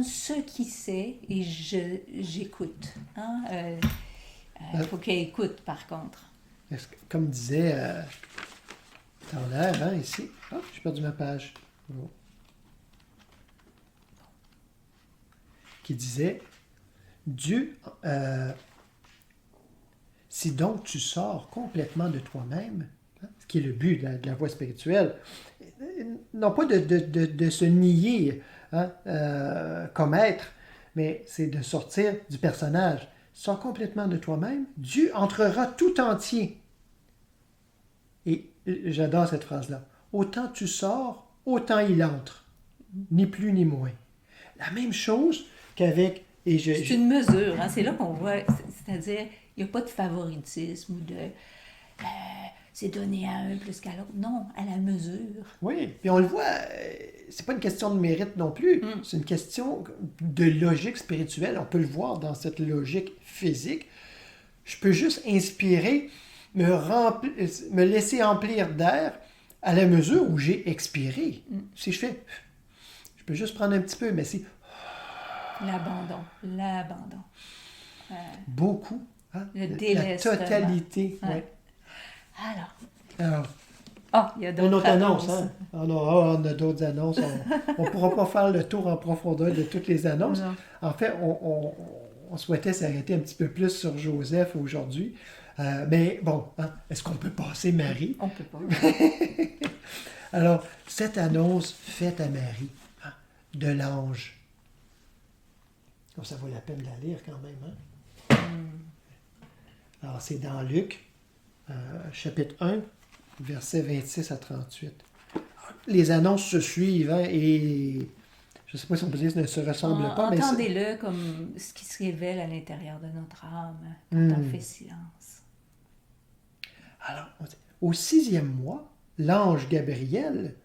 ce qui sait et j'écoute. Hein, il faut qu'il écoute, par contre. Comme disait dans l'air, hein, ici. J'ai perdu ma page. Qui disait, Dieu, si donc tu sors complètement de toi-même, hein, ce qui est le but de la voie spirituelle, non pas de se nier comme être, mais c'est de sortir du personnage. Sors complètement de toi-même, Dieu entrera tout entier. Et j'adore cette phrase-là. Autant tu sors, autant il entre. Ni plus ni moins. La même chose qu'avec... C'est une mesure. Hein, c'est là qu'on voit, c'est-à-dire, il n'y a pas de favoritisme ou de... c'est donné à un plus qu'à l'autre. Non, à la mesure. Oui, puis on le voit, c'est pas une question de mérite non plus. C'est une question de logique spirituelle. On peut le voir dans cette logique physique. Je peux juste inspirer, me laisser emplir d'air à la mesure où j'ai expiré. Si je peux juste prendre un petit peu, mais c'est... L'abandon. Beaucoup. Hein? Le délestement. La totalité. Ouais. Alors, il y a d'autres annonces. Hein? On a d'autres annonces. On ne pourra pas faire le tour en profondeur de toutes les annonces. Non. En fait, on souhaitait s'arrêter un petit peu plus sur Joseph aujourd'hui. Mais bon, hein, est-ce qu'on peut passer Marie? On ne peut pas. Alors, cette annonce faite à Marie, hein, de l'ange. Donc, ça vaut la peine de la lire quand même. Hein? Alors, c'est dans Luc, chapitre 1, versets 26 à 38. Les annonces se suivent, hein, et je ne sais pas si on peut dire que ne se ressemblent pas. Entendez-le comme ce qui se révèle à l'intérieur de notre âme quand on fait silence. Alors, au 6e mois, l'ange Gabriel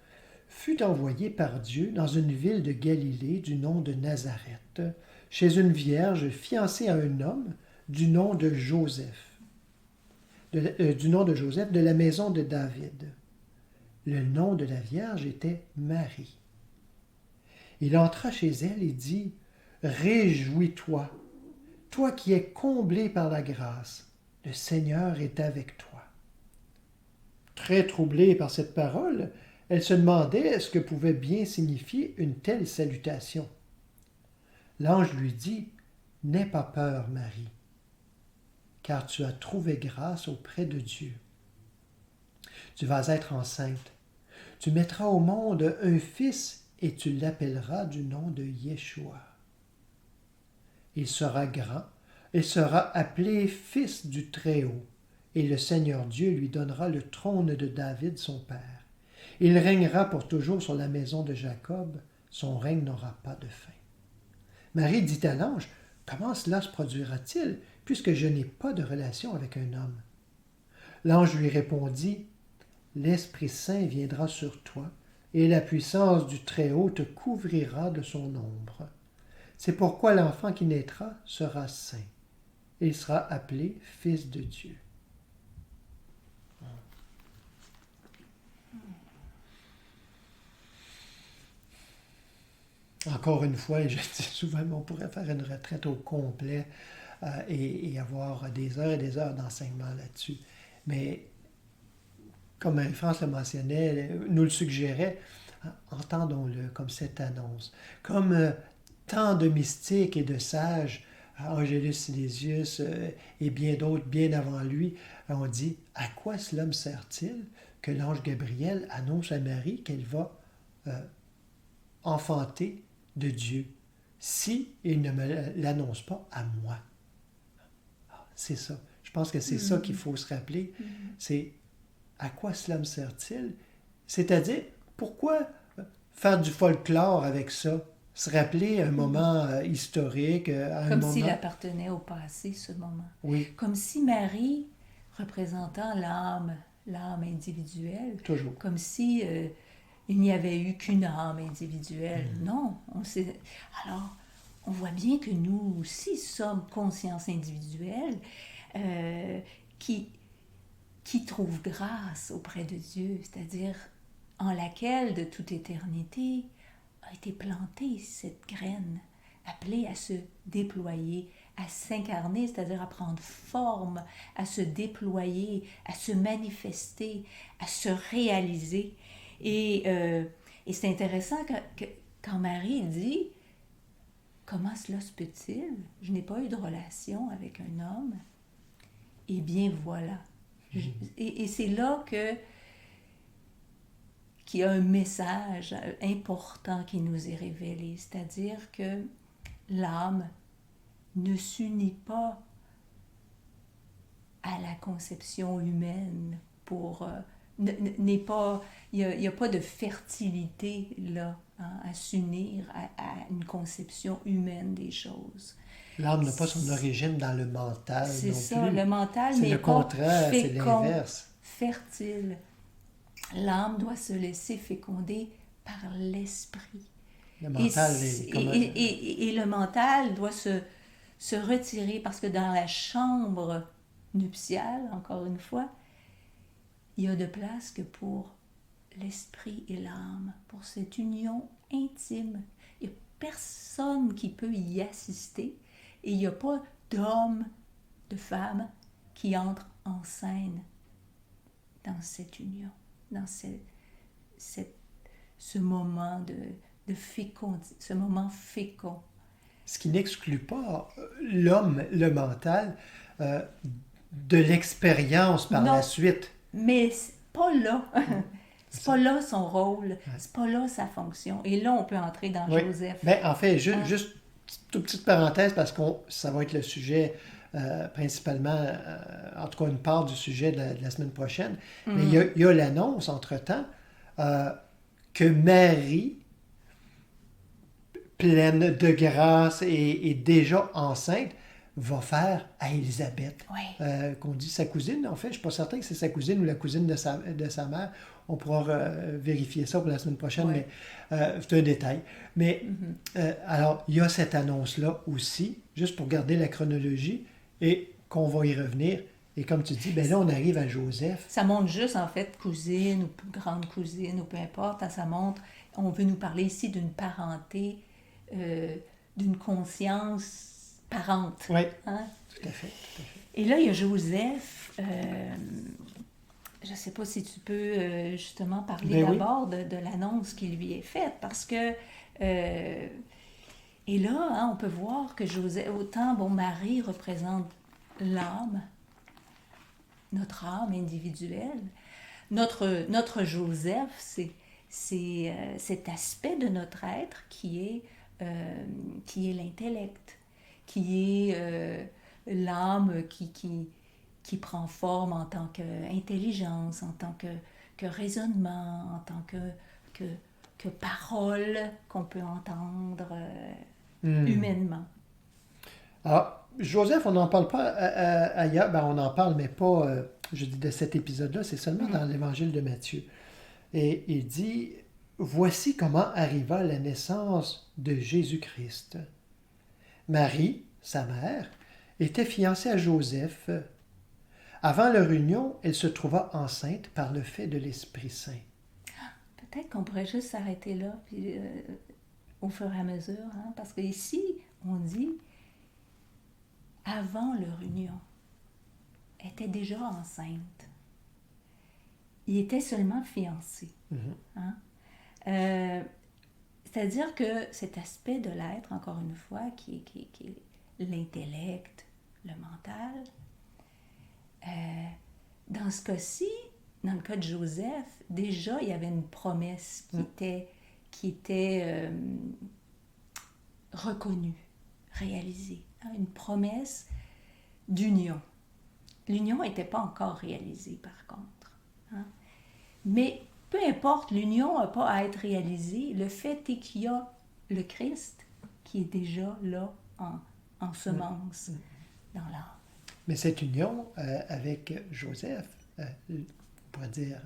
fut envoyé par Dieu dans une ville de Galilée du nom de Nazareth, chez une vierge fiancée à un homme du nom de Joseph, de la maison de David. Le nom de la vierge était Marie. Il entra chez elle et dit, « Réjouis-toi, toi qui es comblée par la grâce, le Seigneur est avec toi. » Très troublée par cette parole, elle se demandait ce que pouvait bien signifier une telle salutation. L'ange lui dit, « N'aie pas peur, Marie, car tu as trouvé grâce auprès de Dieu. Tu vas être enceinte. Tu mettras au monde un fils et tu l'appelleras du nom de Yeshua. Il sera grand, il sera appelé fils du Très-Haut, et le Seigneur Dieu lui donnera le trône de David son père. Il régnera pour toujours sur la maison de Jacob, son règne n'aura pas de fin. » Marie dit à l'ange, « Comment cela se produira-t-il, puisque je n'ai pas de relation avec un homme? » L'ange lui répondit, « L'Esprit Saint viendra sur toi, et la puissance du Très-Haut te couvrira de son ombre. C'est pourquoi l'enfant qui naîtra sera saint. Il sera appelé Fils de Dieu. » Encore une fois, et je dis souvent, on pourrait faire une retraite au complet et avoir des heures et des heures d'enseignement là-dessus. Mais comme France le mentionnait, nous le suggérait, entendons-le comme cette annonce. Comme tant de mystiques et de sages, Angélus Silesius et bien d'autres bien avant lui, ont dit, à quoi cela me sert-il que l'ange Gabriel annonce à Marie qu'elle va enfanter de Dieu, si il ne me l'annonce pas à moi. C'est ça. Je pense que c'est ça qu'il faut se rappeler. C'est à quoi cela me sert-il? C'est-à-dire, pourquoi faire du folklore avec ça? Se rappeler un moment historique, comme s'il appartenait au passé, ce moment. Oui. Comme si Marie, représentant l'âme individuelle, toujours. Comme si il n'y avait eu qu'une âme individuelle. Non, alors, on voit bien que nous aussi sommes conscience individuelle qui trouve grâce auprès de Dieu, c'est-à-dire en laquelle, de toute éternité, a été plantée cette graine, appelée à se déployer, à s'incarner, c'est-à-dire à prendre forme, à se déployer, à se manifester, à se réaliser. Et c'est intéressant quand Marie dit « Comment cela se peut-il? Je n'ai pas eu de relation avec un homme. » Eh bien, voilà. Et c'est là qu'il y a un message important qui nous est révélé, c'est-à-dire que l'âme ne s'unit pas à la conception humaine pour... n'est pas, il n'y a pas de fertilité là, à s'unir à une conception humaine des choses. L'âme n'a pas son origine dans le mental. C'est non ça, plus. le mental c'est n'est le pas contraire, c'est l'inverse. Fertile. L'âme doit se laisser féconder par l'esprit. Le mental et le mental doit se retirer parce que dans la chambre nuptiale, encore une fois, il y a de place que pour l'esprit et l'âme, pour cette union intime. Il n'y a personne qui peut y assister et il n'y a pas d'homme, de femme qui entre en scène dans cette union, dans ce moment de fécondité, ce moment fécond. Ce qui n'exclut pas l'homme, le mental, de l'expérience par la suite. Mais c'est pas là. C'est pas là son rôle. C'est pas là sa fonction. Et là, on peut entrer dans Joseph. Ben, en fait, juste toute petite parenthèse, parce que ça va être le sujet principalement, en tout cas une part du sujet de la semaine prochaine. Mais il y a l'annonce, entre-temps, que Marie, pleine de grâce et déjà enceinte, va faire à Élisabeth, qu'on dit sa cousine. En fait, je ne suis pas certain que c'est sa cousine ou la cousine de sa mère. On pourra vérifier ça pour la semaine prochaine, mais c'est un détail. Mais alors, il y a cette annonce-là aussi, juste pour garder la chronologie, et qu'on va y revenir. Et comme tu dis, ben là, on arrive à Joseph. Ça montre juste, en fait, cousine ou grande cousine ou peu importe. Ça montre, on veut nous parler ici d'une parenté, d'une conscience parente. Oui, tout à fait. Et là, il y a Joseph. je ne sais pas si tu peux justement parler Ben oui. d'abord de l'annonce qui lui est faite, parce que... et là, hein, on peut voir que Joseph, autant, bon, Marie représente l'âme, notre âme individuelle. Notre Joseph, c'est cet aspect de notre être qui est l'intellect, qui est l'âme qui prend forme en tant qu'intelligence, en tant que raisonnement, en tant que parole qu'on peut entendre humainement. Alors, Joseph, on n'en parle pas ailleurs. Ben, on en parle, mais pas, je dis, de cet épisode-là. C'est seulement dans l'évangile de Matthieu. Et il dit, voici comment arriva la naissance de Jésus-Christ. Marie, sa mère, était fiancée à Joseph. Avant leur union, elle se trouva enceinte par le fait de l'Esprit Saint. Peut-être qu'on pourrait juste s'arrêter là, puis au fur et à mesure, hein, parce qu'ici, on dit, avant leur union, elle était déjà enceinte. Ils étaient seulement fiancés. Hein? C'est-à-dire que cet aspect de l'être, encore une fois, qui est l'intellect, le mental, dans ce cas-ci, dans le cas de Joseph, déjà, il y avait une promesse qui était reconnue, réalisée. Hein? Une promesse d'union. L'union n'était pas encore réalisée, par contre. Hein? Mais peu importe, l'union n'a pas à être réalisée. Le fait est qu'il y a le Christ qui est déjà là en semence dans l'âme. Mais cette union avec Joseph, on pourrait dire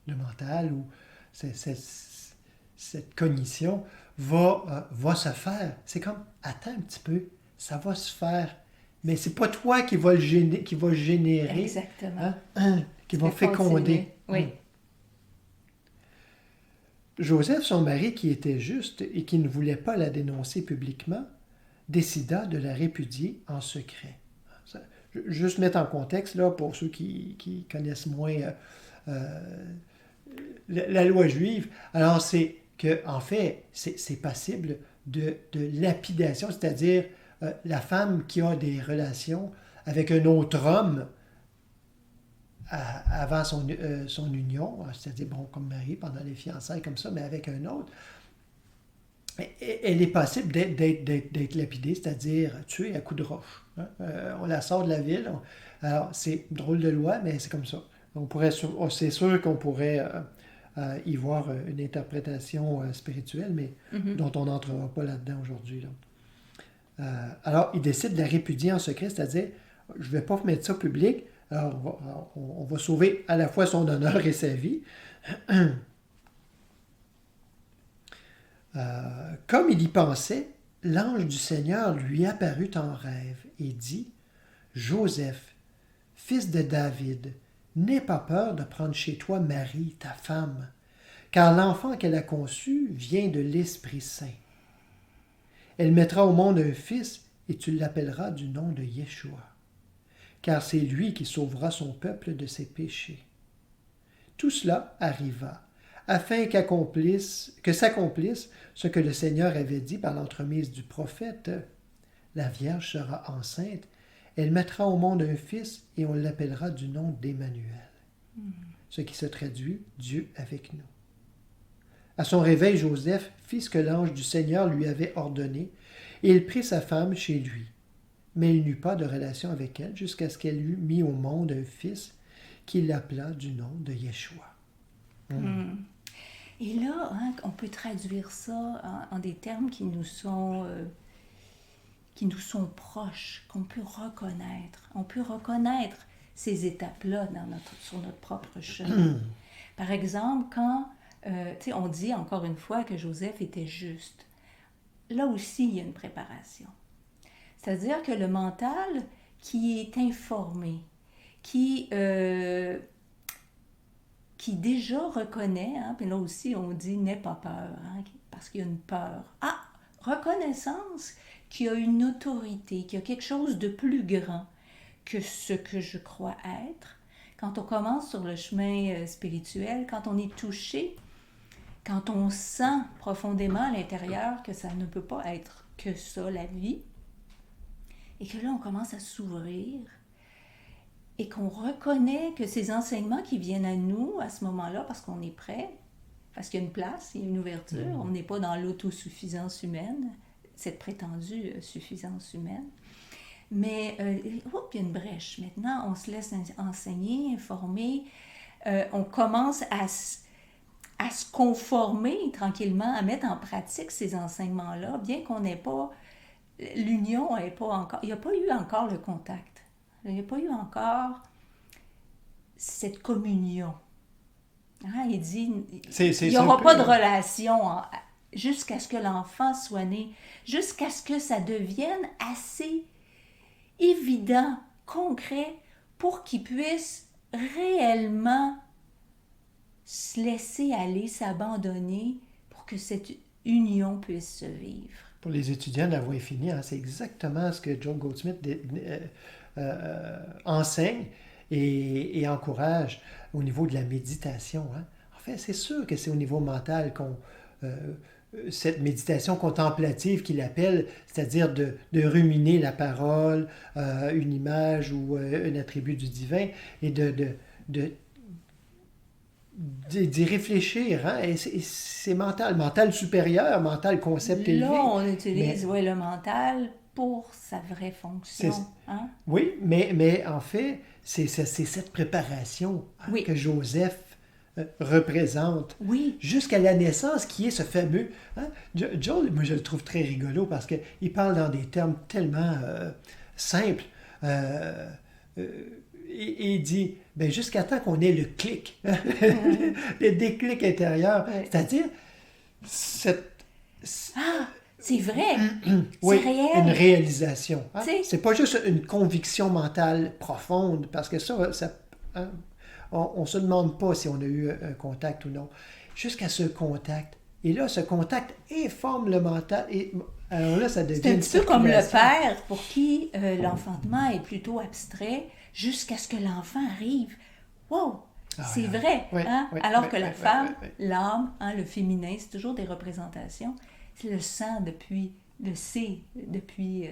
le mental ou cette cognition va se faire. C'est comme, attends un petit peu, ça va se faire. Mais c'est pas toi qui va générer. Exactement. Qui va féconder. Oui. Joseph, son mari, qui était juste et qui ne voulait pas la dénoncer publiquement, décida de la répudier en secret. Juste mettre en contexte, là, pour ceux qui connaissent moins la loi juive. Alors, c'est que, en fait, c'est passible de lapidation, c'est-à-dire la femme qui a des relations avec un autre homme avant son union, c'est-à-dire, bon, comme Marie, pendant les fiançailles, comme ça, mais avec un autre, elle est passible d'être lapidée, c'est-à-dire tuée à coups de roche. Hein? On la sort de la ville. Alors, c'est une drôle de loi, mais c'est comme ça. C'est sûr qu'on pourrait y voir une interprétation spirituelle, mais dont on n'entrera pas là-dedans aujourd'hui. Alors, il décide de la répudier en secret, c'est-à-dire, je ne vais pas mettre ça public, alors on va sauver à la fois son honneur et sa vie. Comme il y pensait, l'ange du Seigneur lui apparut en rêve et dit, « Joseph, fils de David, n'aie pas peur de prendre chez toi Marie, ta femme, car l'enfant qu'elle a conçu vient de l'Esprit Saint. Elle mettra au monde un fils et tu l'appelleras du nom de Yeshua, car c'est lui qui sauvera son peuple de ses péchés. » Tout cela arriva afin que s'accomplisse ce que le Seigneur avait dit par l'entremise du prophète. La Vierge sera enceinte, elle mettra au monde un fils et on l'appellera du nom d'Emmanuel, ce qui se traduit Dieu avec nous. À son réveil, Joseph fit ce que l'ange du Seigneur lui avait ordonné et il prit sa femme chez lui. Mais il n'eut pas de relation avec elle jusqu'à ce qu'elle eût mis au monde un fils qu'il appela du nom de Yeshua. Et là, hein, on peut traduire ça en des termes qui nous sont proches, qu'on peut reconnaître. On peut reconnaître ces étapes-là sur notre propre chemin. Par exemple, quand on dit encore une fois que Joseph était juste, là aussi, il y a une préparation. C'est-à-dire que le mental qui est informé, qui déjà reconnaît, hein, puis là aussi on dit « n'aie pas peur hein, », parce qu'il y a une peur. Ah, reconnaissance qu'il y a une autorité, qu'il y a quelque chose de plus grand que ce que je crois être, quand on commence sur le chemin spirituel, quand on est touché, quand on sent profondément à l'intérieur que ça ne peut pas être que ça, la vie, et que là, on commence à s'ouvrir, et qu'on reconnaît que ces enseignements qui viennent à nous à ce moment-là, parce qu'on est prêt, parce qu'il y a une place, il y a une ouverture, on n'est pas dans l'autosuffisance humaine, cette prétendue suffisance humaine, mais il y a une brèche. Maintenant, on se laisse enseigner, informer, on commence à se conformer tranquillement, à mettre en pratique ces enseignements-là, bien qu'on n'ait pas, l'union n'ait pas encore, il n'y a pas eu encore le contact. Il n'y a pas eu encore cette communion. Hein, il dit, il n'y aura pas de relation jusqu'à ce que l'enfant soit né, jusqu'à ce que ça devienne assez évident, concret, pour qu'il puisse réellement se laisser aller, s'abandonner, pour que cette union puisse se vivre. Pour les étudiants de la Voie infinie, hein, c'est exactement ce que Joel Goldsmith enseigne et encourage au niveau de la méditation. Hein. En fait, c'est sûr que c'est au niveau mental qu'on... cette méditation contemplative qu'il appelle, c'est-à-dire de ruminer la parole, une image ou un attribut du divin, et d'y réfléchir. Hein? Et c'est mental supérieur, mental concept élevé. Là, on utilise le mental pour sa vraie fonction. Hein? Oui, mais en fait, c'est cette préparation que Joseph représente jusqu'à la naissance, qui est ce fameux... Hein? Joel, moi je le trouve très rigolo parce qu'il parle dans des termes tellement simples. Et il dit, jusqu'à temps qu'on ait le clic, le déclic intérieur, c'est-à-dire c'est vrai, oui, c'est réel. Une réalisation. Hein? C'est pas juste une conviction mentale profonde, parce que ça hein, on ne se demande pas si on a eu un contact ou non. Jusqu'à ce contact. Et là, ce contact informe le mental. Et alors là, ça devient c'est un petit peu comme le père, pour qui l'enfantement est plutôt abstrait, jusqu'à ce que l'enfant arrive. Wow! C'est vrai. Hein? Alors que la femme, l'âme, hein, le féminin, c'est toujours des représentations. C'est le sang depuis depuis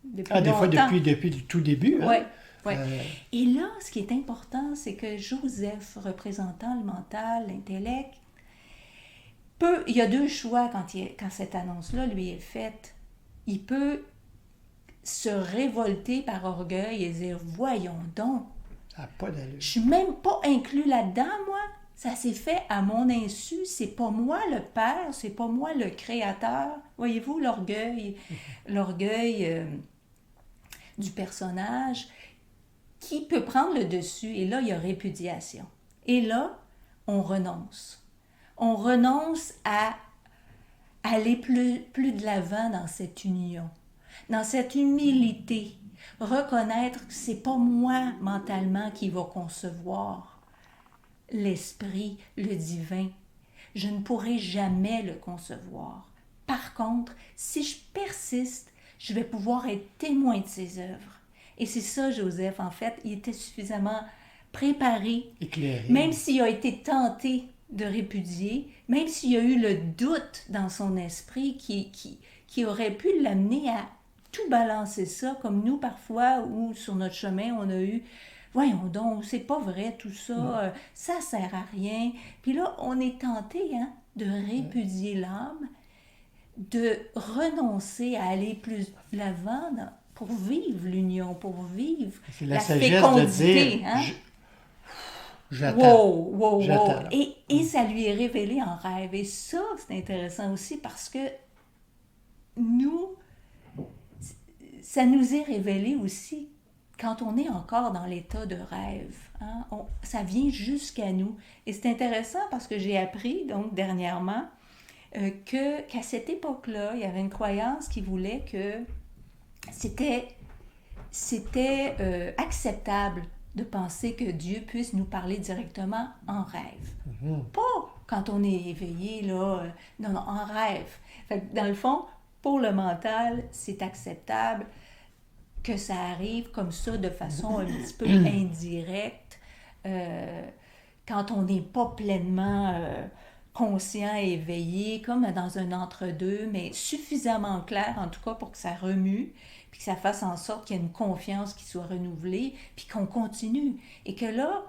des longtemps. Fois depuis le tout début. Hein? Ouais. Et là, ce qui est important, c'est que Joseph, représentant le mental, l'intellect, il y a deux choix quand cette annonce-là lui est faite. Il peut se révolter par orgueil et dire, voyons donc, je suis même pas inclus là-dedans, moi. Ça s'est fait à mon insu. C'est pas moi le père, c'est pas moi le créateur. Voyez-vous, l'orgueil du personnage qui peut prendre le dessus. Et là, il y a répudiation. Et là, on renonce. On renonce à aller plus de l'avant dans cette union, dans cette humilité. Reconnaître que c'est pas moi mentalement qui va concevoir l'esprit, le divin. Je ne pourrai jamais le concevoir. Par contre, si je persiste, je vais pouvoir être témoin de ses œuvres. Et c'est ça, Joseph, en fait, il était suffisamment préparé, éclairé, même s'il a été tenté de répudier, même s'il y a eu le doute dans son esprit qui aurait pu l'amener à tout balancer ça, comme nous parfois, ou sur notre chemin, on a eu « Voyons donc, c'est pas vrai tout ça, ça sert à rien. » Puis là, on est tenté de répudier l'âme, de renoncer à aller plus de l'avant pour vivre l'union, pour vivre la fécondité. J'attends. Wow. Et ça lui est révélé en rêve. Et ça, c'est intéressant aussi parce que ça nous est révélé aussi quand on est encore dans l'état de rêve. Hein, ça vient jusqu'à nous. Et c'est intéressant parce que j'ai appris, donc, dernièrement, qu'à cette époque-là, il y avait une croyance qui voulait que c'était acceptable de penser que Dieu puisse nous parler directement en rêve. Pas quand on est éveillé, là. Non, en rêve. Fait que dans le fond, pour le mental, c'est acceptable que ça arrive comme ça de façon un petit peu indirecte, quand on n'est pas pleinement conscient et éveillé, comme dans un entre-deux, mais suffisamment clair en tout cas pour que ça remue, puis que ça fasse en sorte qu'il y ait une confiance qui soit renouvelée, puis qu'on continue. Et que là,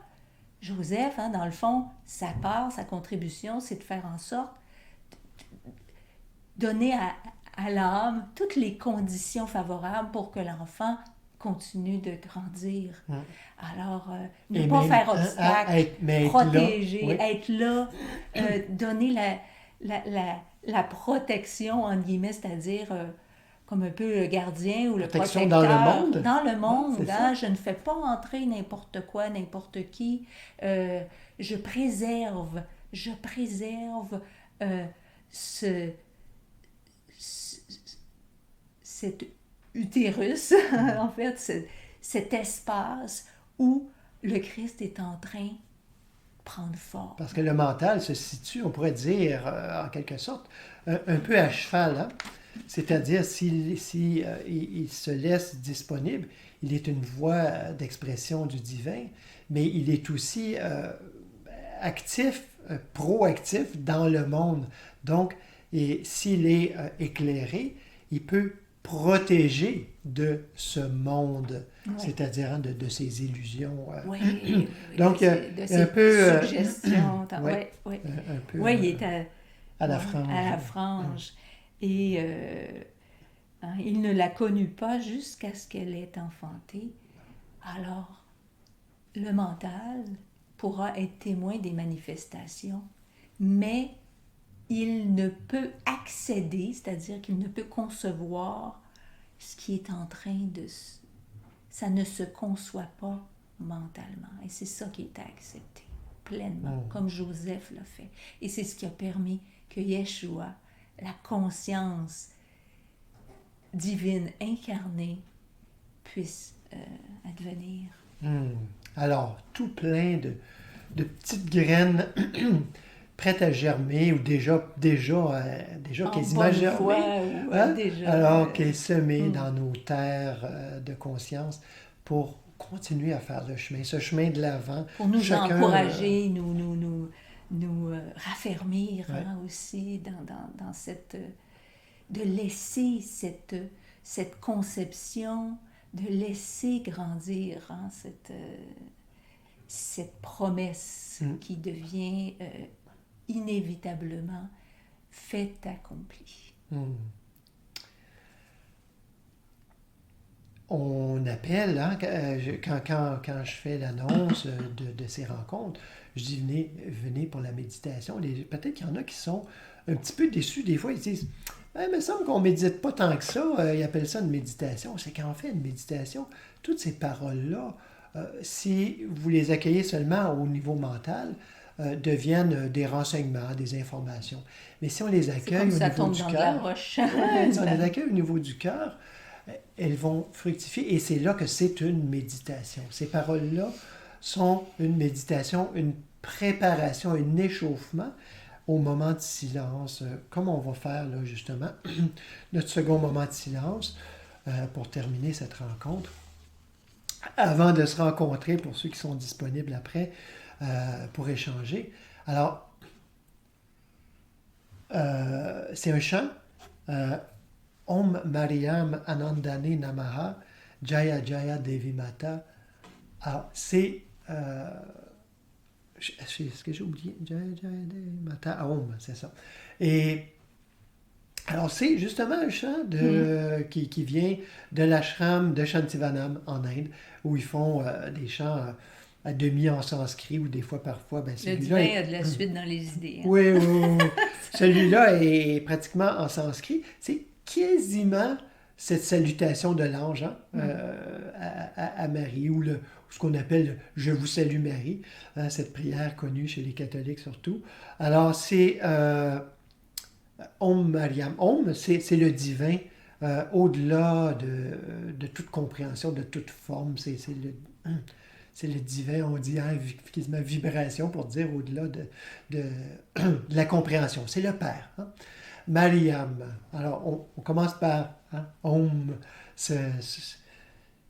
Joseph, dans le fond, sa part, sa contribution, c'est de faire en sorte de donner à l'âme toutes les conditions favorables pour que l'enfant continue de grandir. Alors, ne pas faire obstacle, protéger, être là, donner la protection, entre guillemets, c'est-à-dire comme un peu le gardien ou le protecteur. Dans le monde. Dans le monde, je ne fais pas entrer n'importe quoi, n'importe qui. Je préserve cet utérus, en fait, cet espace où le Christ est en train de prendre forme. Parce que le mental se situe, on pourrait dire, en quelque sorte, un peu à cheval. Hein? C'est-à-dire, s'il se laisse disponible, il est une voie d'expression du divin, mais il est aussi actif, proactif dans le monde. Donc, et s'il est éclairé, il peut protéger de ce monde, c'est-à-dire de ses illusions. Donc, de un peu... suggestions. un peu il est à la frange. À la frange. Et il ne l'a connue pas jusqu'à ce qu'elle ait enfanté. Alors, le mental pourra être témoin des manifestations, mais il ne peut accéder, c'est-à-dire qu'il ne peut concevoir ce qui est en train de... Ça ne se conçoit pas mentalement. Et c'est ça qui est à accepter pleinement, comme Joseph l'a fait. Et c'est ce qui a permis que Yeshua, la conscience divine incarnée, puisse advenir. Alors, tout plein de petites graines prêtes à germer ou déjà quasiment germées. Alors, qui est semée dans nos terres de conscience pour continuer à faire le chemin, ce chemin de l'avant. Pour nous encourager, nous raffermir aussi dans cette... de laisser cette conception, de laisser grandir cette promesse qui devient inévitablement fait accompli. On appelle, quand je fais l'annonce de ces rencontres, je dis venez pour la méditation. Peut-être qu'il y en a qui sont un petit peu déçus. Des fois, ils disent il me semble qu'on ne médite pas tant que ça. Ils appellent ça une méditation. C'est qu'en fait, une méditation, toutes ces paroles-là, si vous les accueillez seulement au niveau mental, deviennent des renseignements, des informations. Mais si on les accueille au niveau du cœur, si on les accueille au niveau du cœur, elles vont fructifier. Et c'est là que c'est une méditation. Ces paroles-là sont une méditation, une préparation, un échauffement au moment de silence, comme on va faire là, justement notre second moment de silence pour terminer cette rencontre. Avant de se rencontrer, pour ceux qui sont disponibles après, pour échanger. Alors, c'est un chant. Om Mariam Anandane Namaha Jaya Jaya Devi Mata. Alors, c'est... est-ce que j'ai oublié? Jaya Jaya Devi Mata Om, c'est ça. Et... Alors, c'est justement un chant qui vient de l'ashram de Shantivanam en Inde, où ils font des chants à demi en sanskrit, ou des fois, parfois... le divin a de la suite dans les idées. Hein? Oui. Celui-là est pratiquement en sanskrit. C'est quasiment cette salutation de l'ange à Marie, ou ce qu'on appelle « Je vous salue Marie cette prière connue chez les catholiques surtout. Alors, c'est... Om Mariam. Om, c'est le divin, au-delà de toute compréhension, de toute forme. C'est le divin, on dit quasiment vibration pour dire au-delà de la compréhension. C'est le Père. Hein? Mariam. Alors, on commence par Om.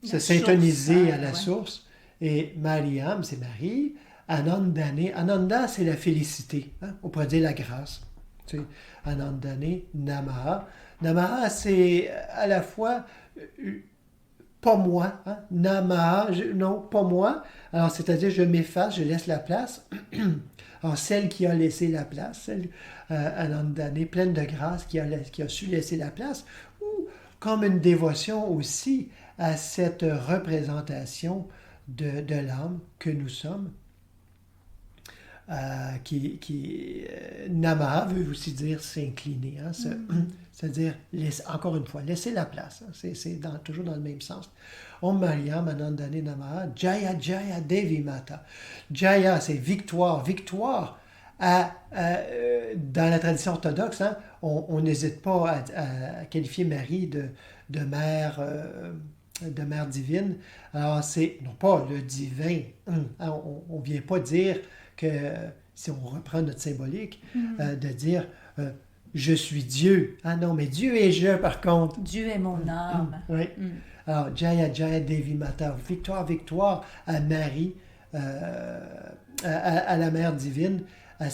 se syntoniser source, à la ouais. source. Et Mariam, c'est Marie. Anandane, Ananda, c'est la félicité. Hein? On pourrait dire la grâce. Tu sais, Anandane, Namaha. Namaha, c'est à la fois pas moi. Hein? Namaha, non, pas moi. Alors, c'est-à-dire, je m'efface, je laisse la place. Alors, celle qui a laissé la place, celle, Anandane, pleine de grâce, qui a su laisser la place, ou comme une dévotion aussi à cette représentation de l'âme que nous sommes. Namaha veut aussi dire s'incliner, hein, c'est-à-dire, encore une fois, laisser la place. Hein, c'est toujours dans le même sens. Om Mariam Anandane Namaha, Jaya Jaya Devi Mata. Jaya, c'est victoire. Victoire, dans la tradition orthodoxe, hein, on n'hésite pas à qualifier Marie de mère divine. Alors, c'est non pas le divin. On ne vient pas dire que, si on reprend notre symbolique, de dire je suis Dieu. Ah non, mais Dieu est je, par contre. Dieu est mon âme. Oui. Alors, Jaya Jaya Devi Mata, victoire, victoire à Marie, à la Mère divine, à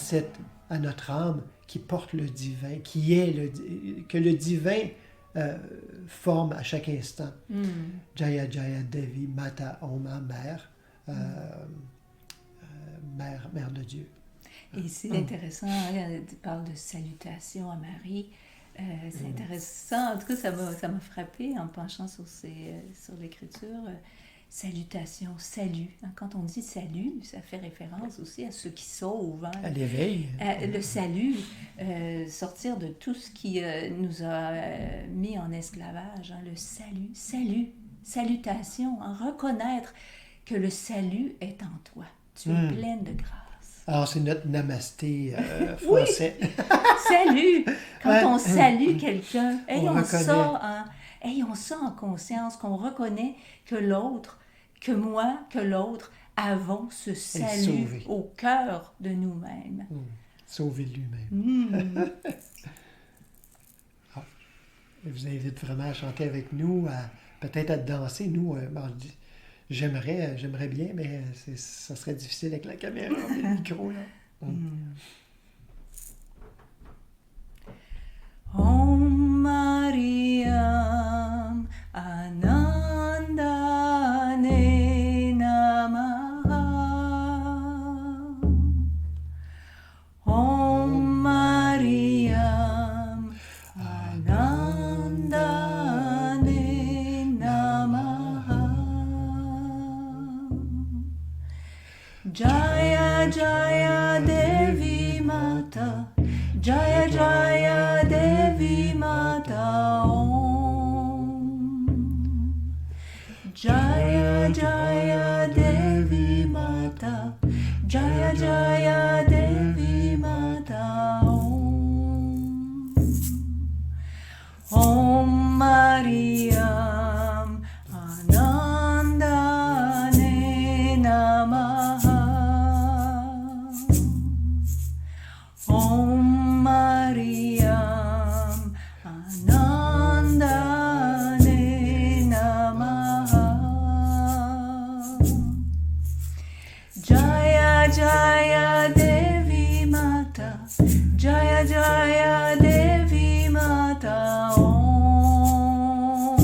notre âme qui porte le divin, que le divin forme à chaque instant. Jaya Jaya Devi Mata Oma, Mère. Mère de Dieu. Et c'est intéressant, tu parles de salutation à Marie. C'est intéressant, en tout cas, ça m'a frappé en penchant sur l'écriture. Salutation, salut. Quand on dit salut, ça fait référence aussi à ceux qui sauvent. Hein? À l'éveil. Le salut, sortir de tout ce qui nous a mis en esclavage. Hein? Le salut, salutation, hein? Reconnaître que le salut est en toi. Tu es pleine de grâce. Alors, c'est notre namasté français. Oui. Salut! Quand on salue quelqu'un, ayons ça en conscience, qu'on reconnaît que l'autre, que moi, que l'autre, avons ce salut au cœur de nous-mêmes. Sauvé lui-même. Je vous invite vraiment à chanter avec nous, peut-être à danser. Nous, j'aimerais bien, mais ça serait difficile avec la caméra et le micro. Là. Om Mariam Anandane Namaha. Om Mariam Anandane Namaha. Jaya Jaya Devi Mata, Jaya Jaya Devi Mata Om. Jaya Jaya Devi Mata, Jaya Jaya Devi Mata Om. Om Mariam Anandane Namaha. Om Mariam Anandane Namaha. Jaya Jaya Devi Mata, Jaya Jaya Devi Mata Om.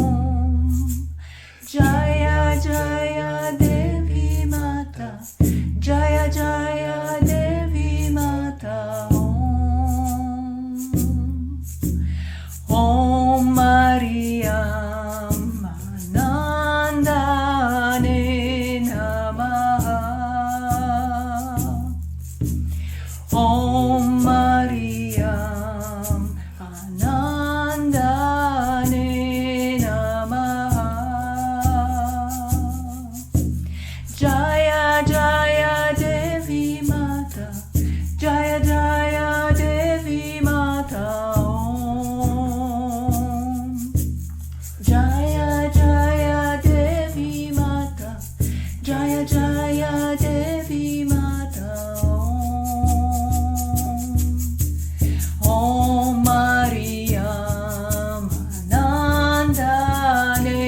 Jaya Jaya Devi Mata, Jaya Jaya Devi Mata Om. Om Mariam Anandane Namaha. Om Mariam Anandane Namaha. Jaya Jaya Devi Mata, Jaya Jaya Devi Mata Om. Jaya Jaya Devi Mata, Jaya Jaya Devi Mata Om. Om Mariam Anandane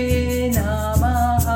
Namaha.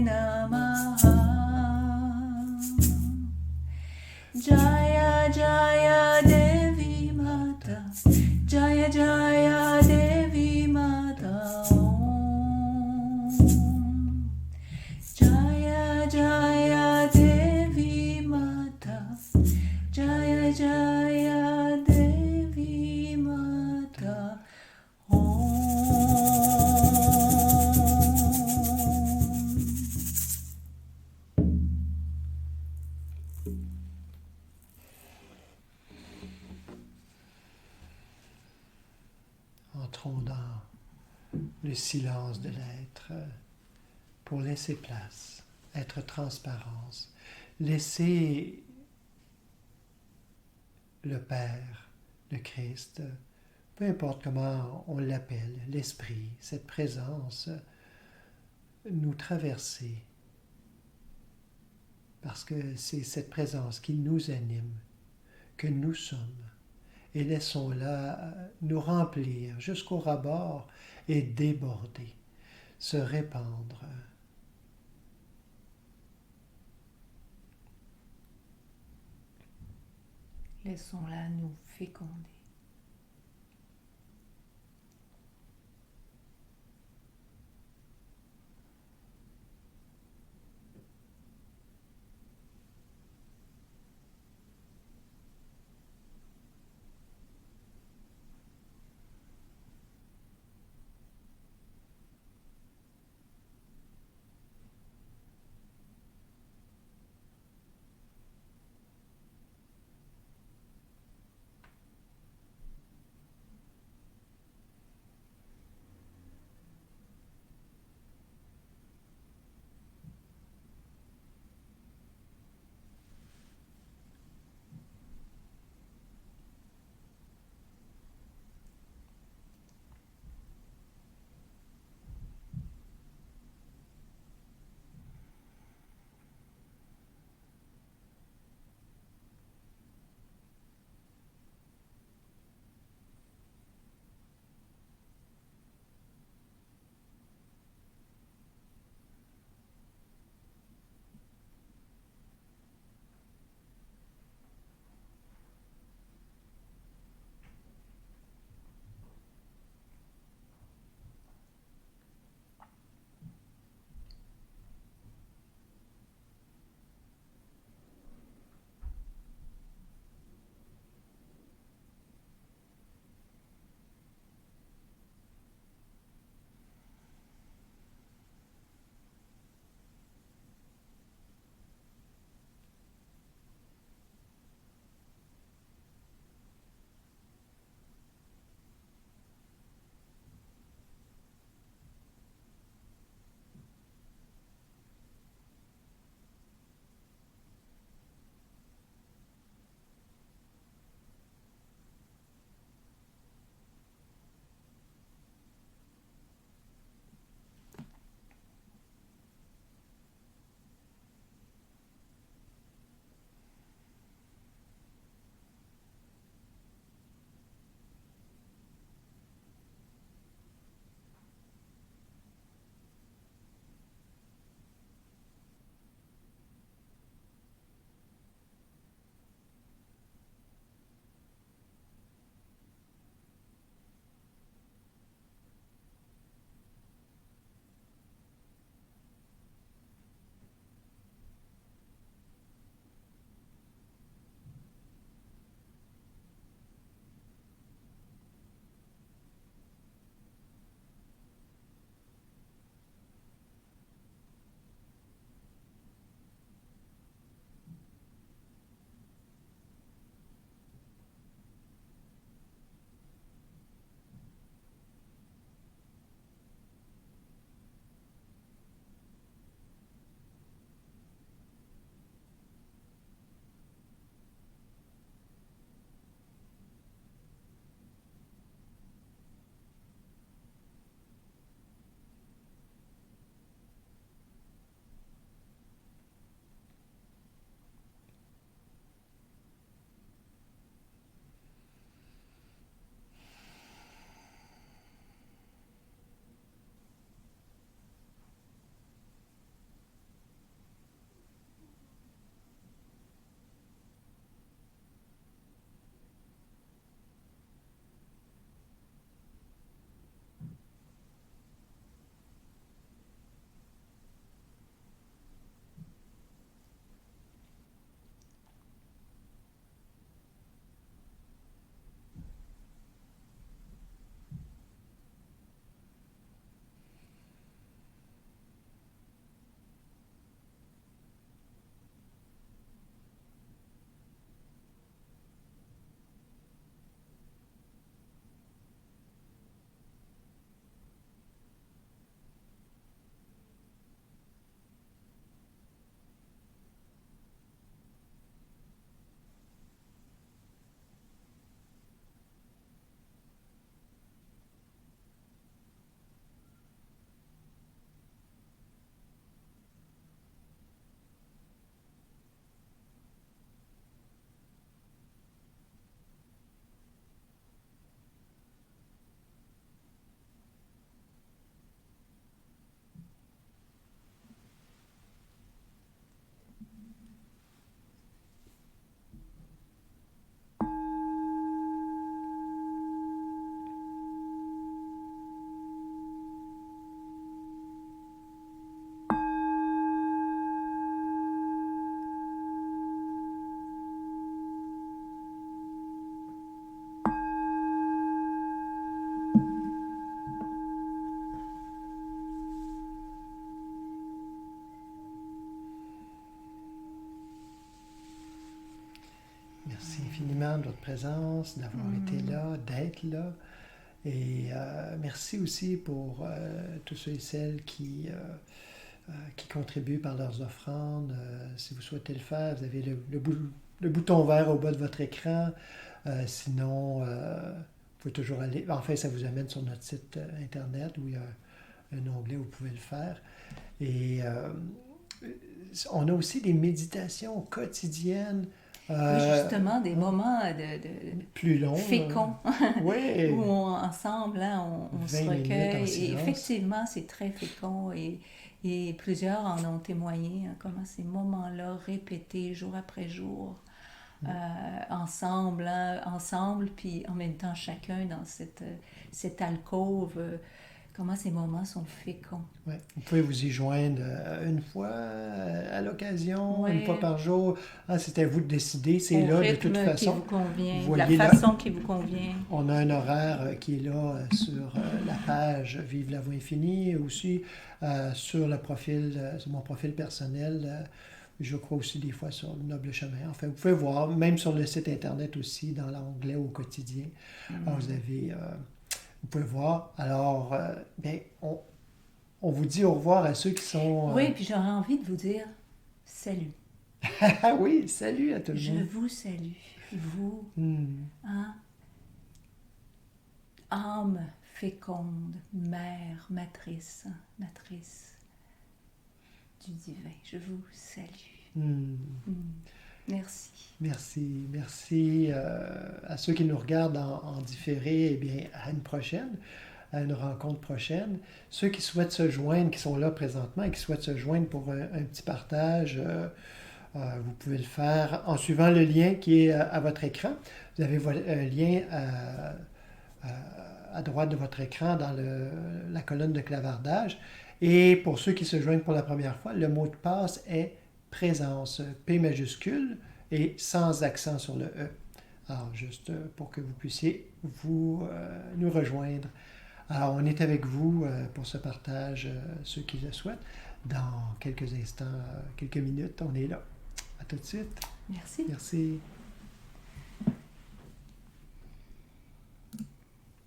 Namaha. Jaya Jaya Devi Mata, Jaya Jaya Devi Mata. Om. Jaya Jaya Devi Mata, Jaya Jaya Devi Mata. Entrons dans le silence de l'être pour laisser place, être transparence, laisser le Père, le Christ, peu importe comment on l'appelle, l'Esprit, cette présence, nous traverser. Parce que c'est cette présence qui nous anime, que nous sommes. Et laissons-la nous remplir jusqu'au ras-bord et déborder, se répandre. Laissons-la nous féconder. infiniment de votre présence, d'avoir été là, d'être là. Et merci aussi pour tous ceux et celles qui contribuent par leurs offrandes. Si vous souhaitez le faire, vous avez le bouton vert au bas de votre écran. Sinon, vous pouvez toujours aller... En fait, ça vous amène sur notre site Internet où il y a un onglet où vous pouvez le faire. Et on a aussi des méditations quotidiennes. Oui, justement, des moments plus longs, féconds, oui. où ensemble, hein, on se recueille. Et effectivement, c'est très fécond et plusieurs en ont témoigné, hein, comment ces moments-là, répétés jour après jour, ensemble, puis en même temps chacun dans cette alcôve, comment ces moments sont féconds. Oui. Vous pouvez vous y joindre une fois à l'occasion, oui. Une fois par jour. Ah, c'est à vous de décider, c'est là de toute façon. Qui vous convient, la façon qui vous convient. On a un horaire qui est là sur la page Vive la voie infinie, et aussi sur mon profil personnel. Je crois aussi des fois sur le Noble Chemin. Enfin, vous pouvez voir, même sur le site Internet aussi, dans l'onglet au quotidien. Alors, vous pouvez voir. Alors, bien, on vous dit au revoir à ceux qui sont... Oui, puis j'aurais envie de vous dire salut. Oui, salut à tout le monde. Je vous salue. Vous, hein? Âme féconde, mère, matrice du divin. Je vous salue. Merci. Merci à ceux qui nous regardent en différé, eh bien, à une prochaine, à une rencontre prochaine. Ceux qui souhaitent se joindre, qui sont là présentement et qui souhaitent se joindre pour un petit partage, vous pouvez le faire en suivant le lien qui est à votre écran. Vous avez un lien à droite de votre écran dans la colonne de clavardage. Et pour ceux qui se joignent pour la première fois, le mot de passe est présence, P majuscule et sans accent sur le E. Alors, juste pour que vous puissiez nous rejoindre. Alors, on est avec vous pour ce partage, ceux qui le souhaitent. Dans quelques instants, quelques minutes, on est là. À tout de suite. Merci. Merci.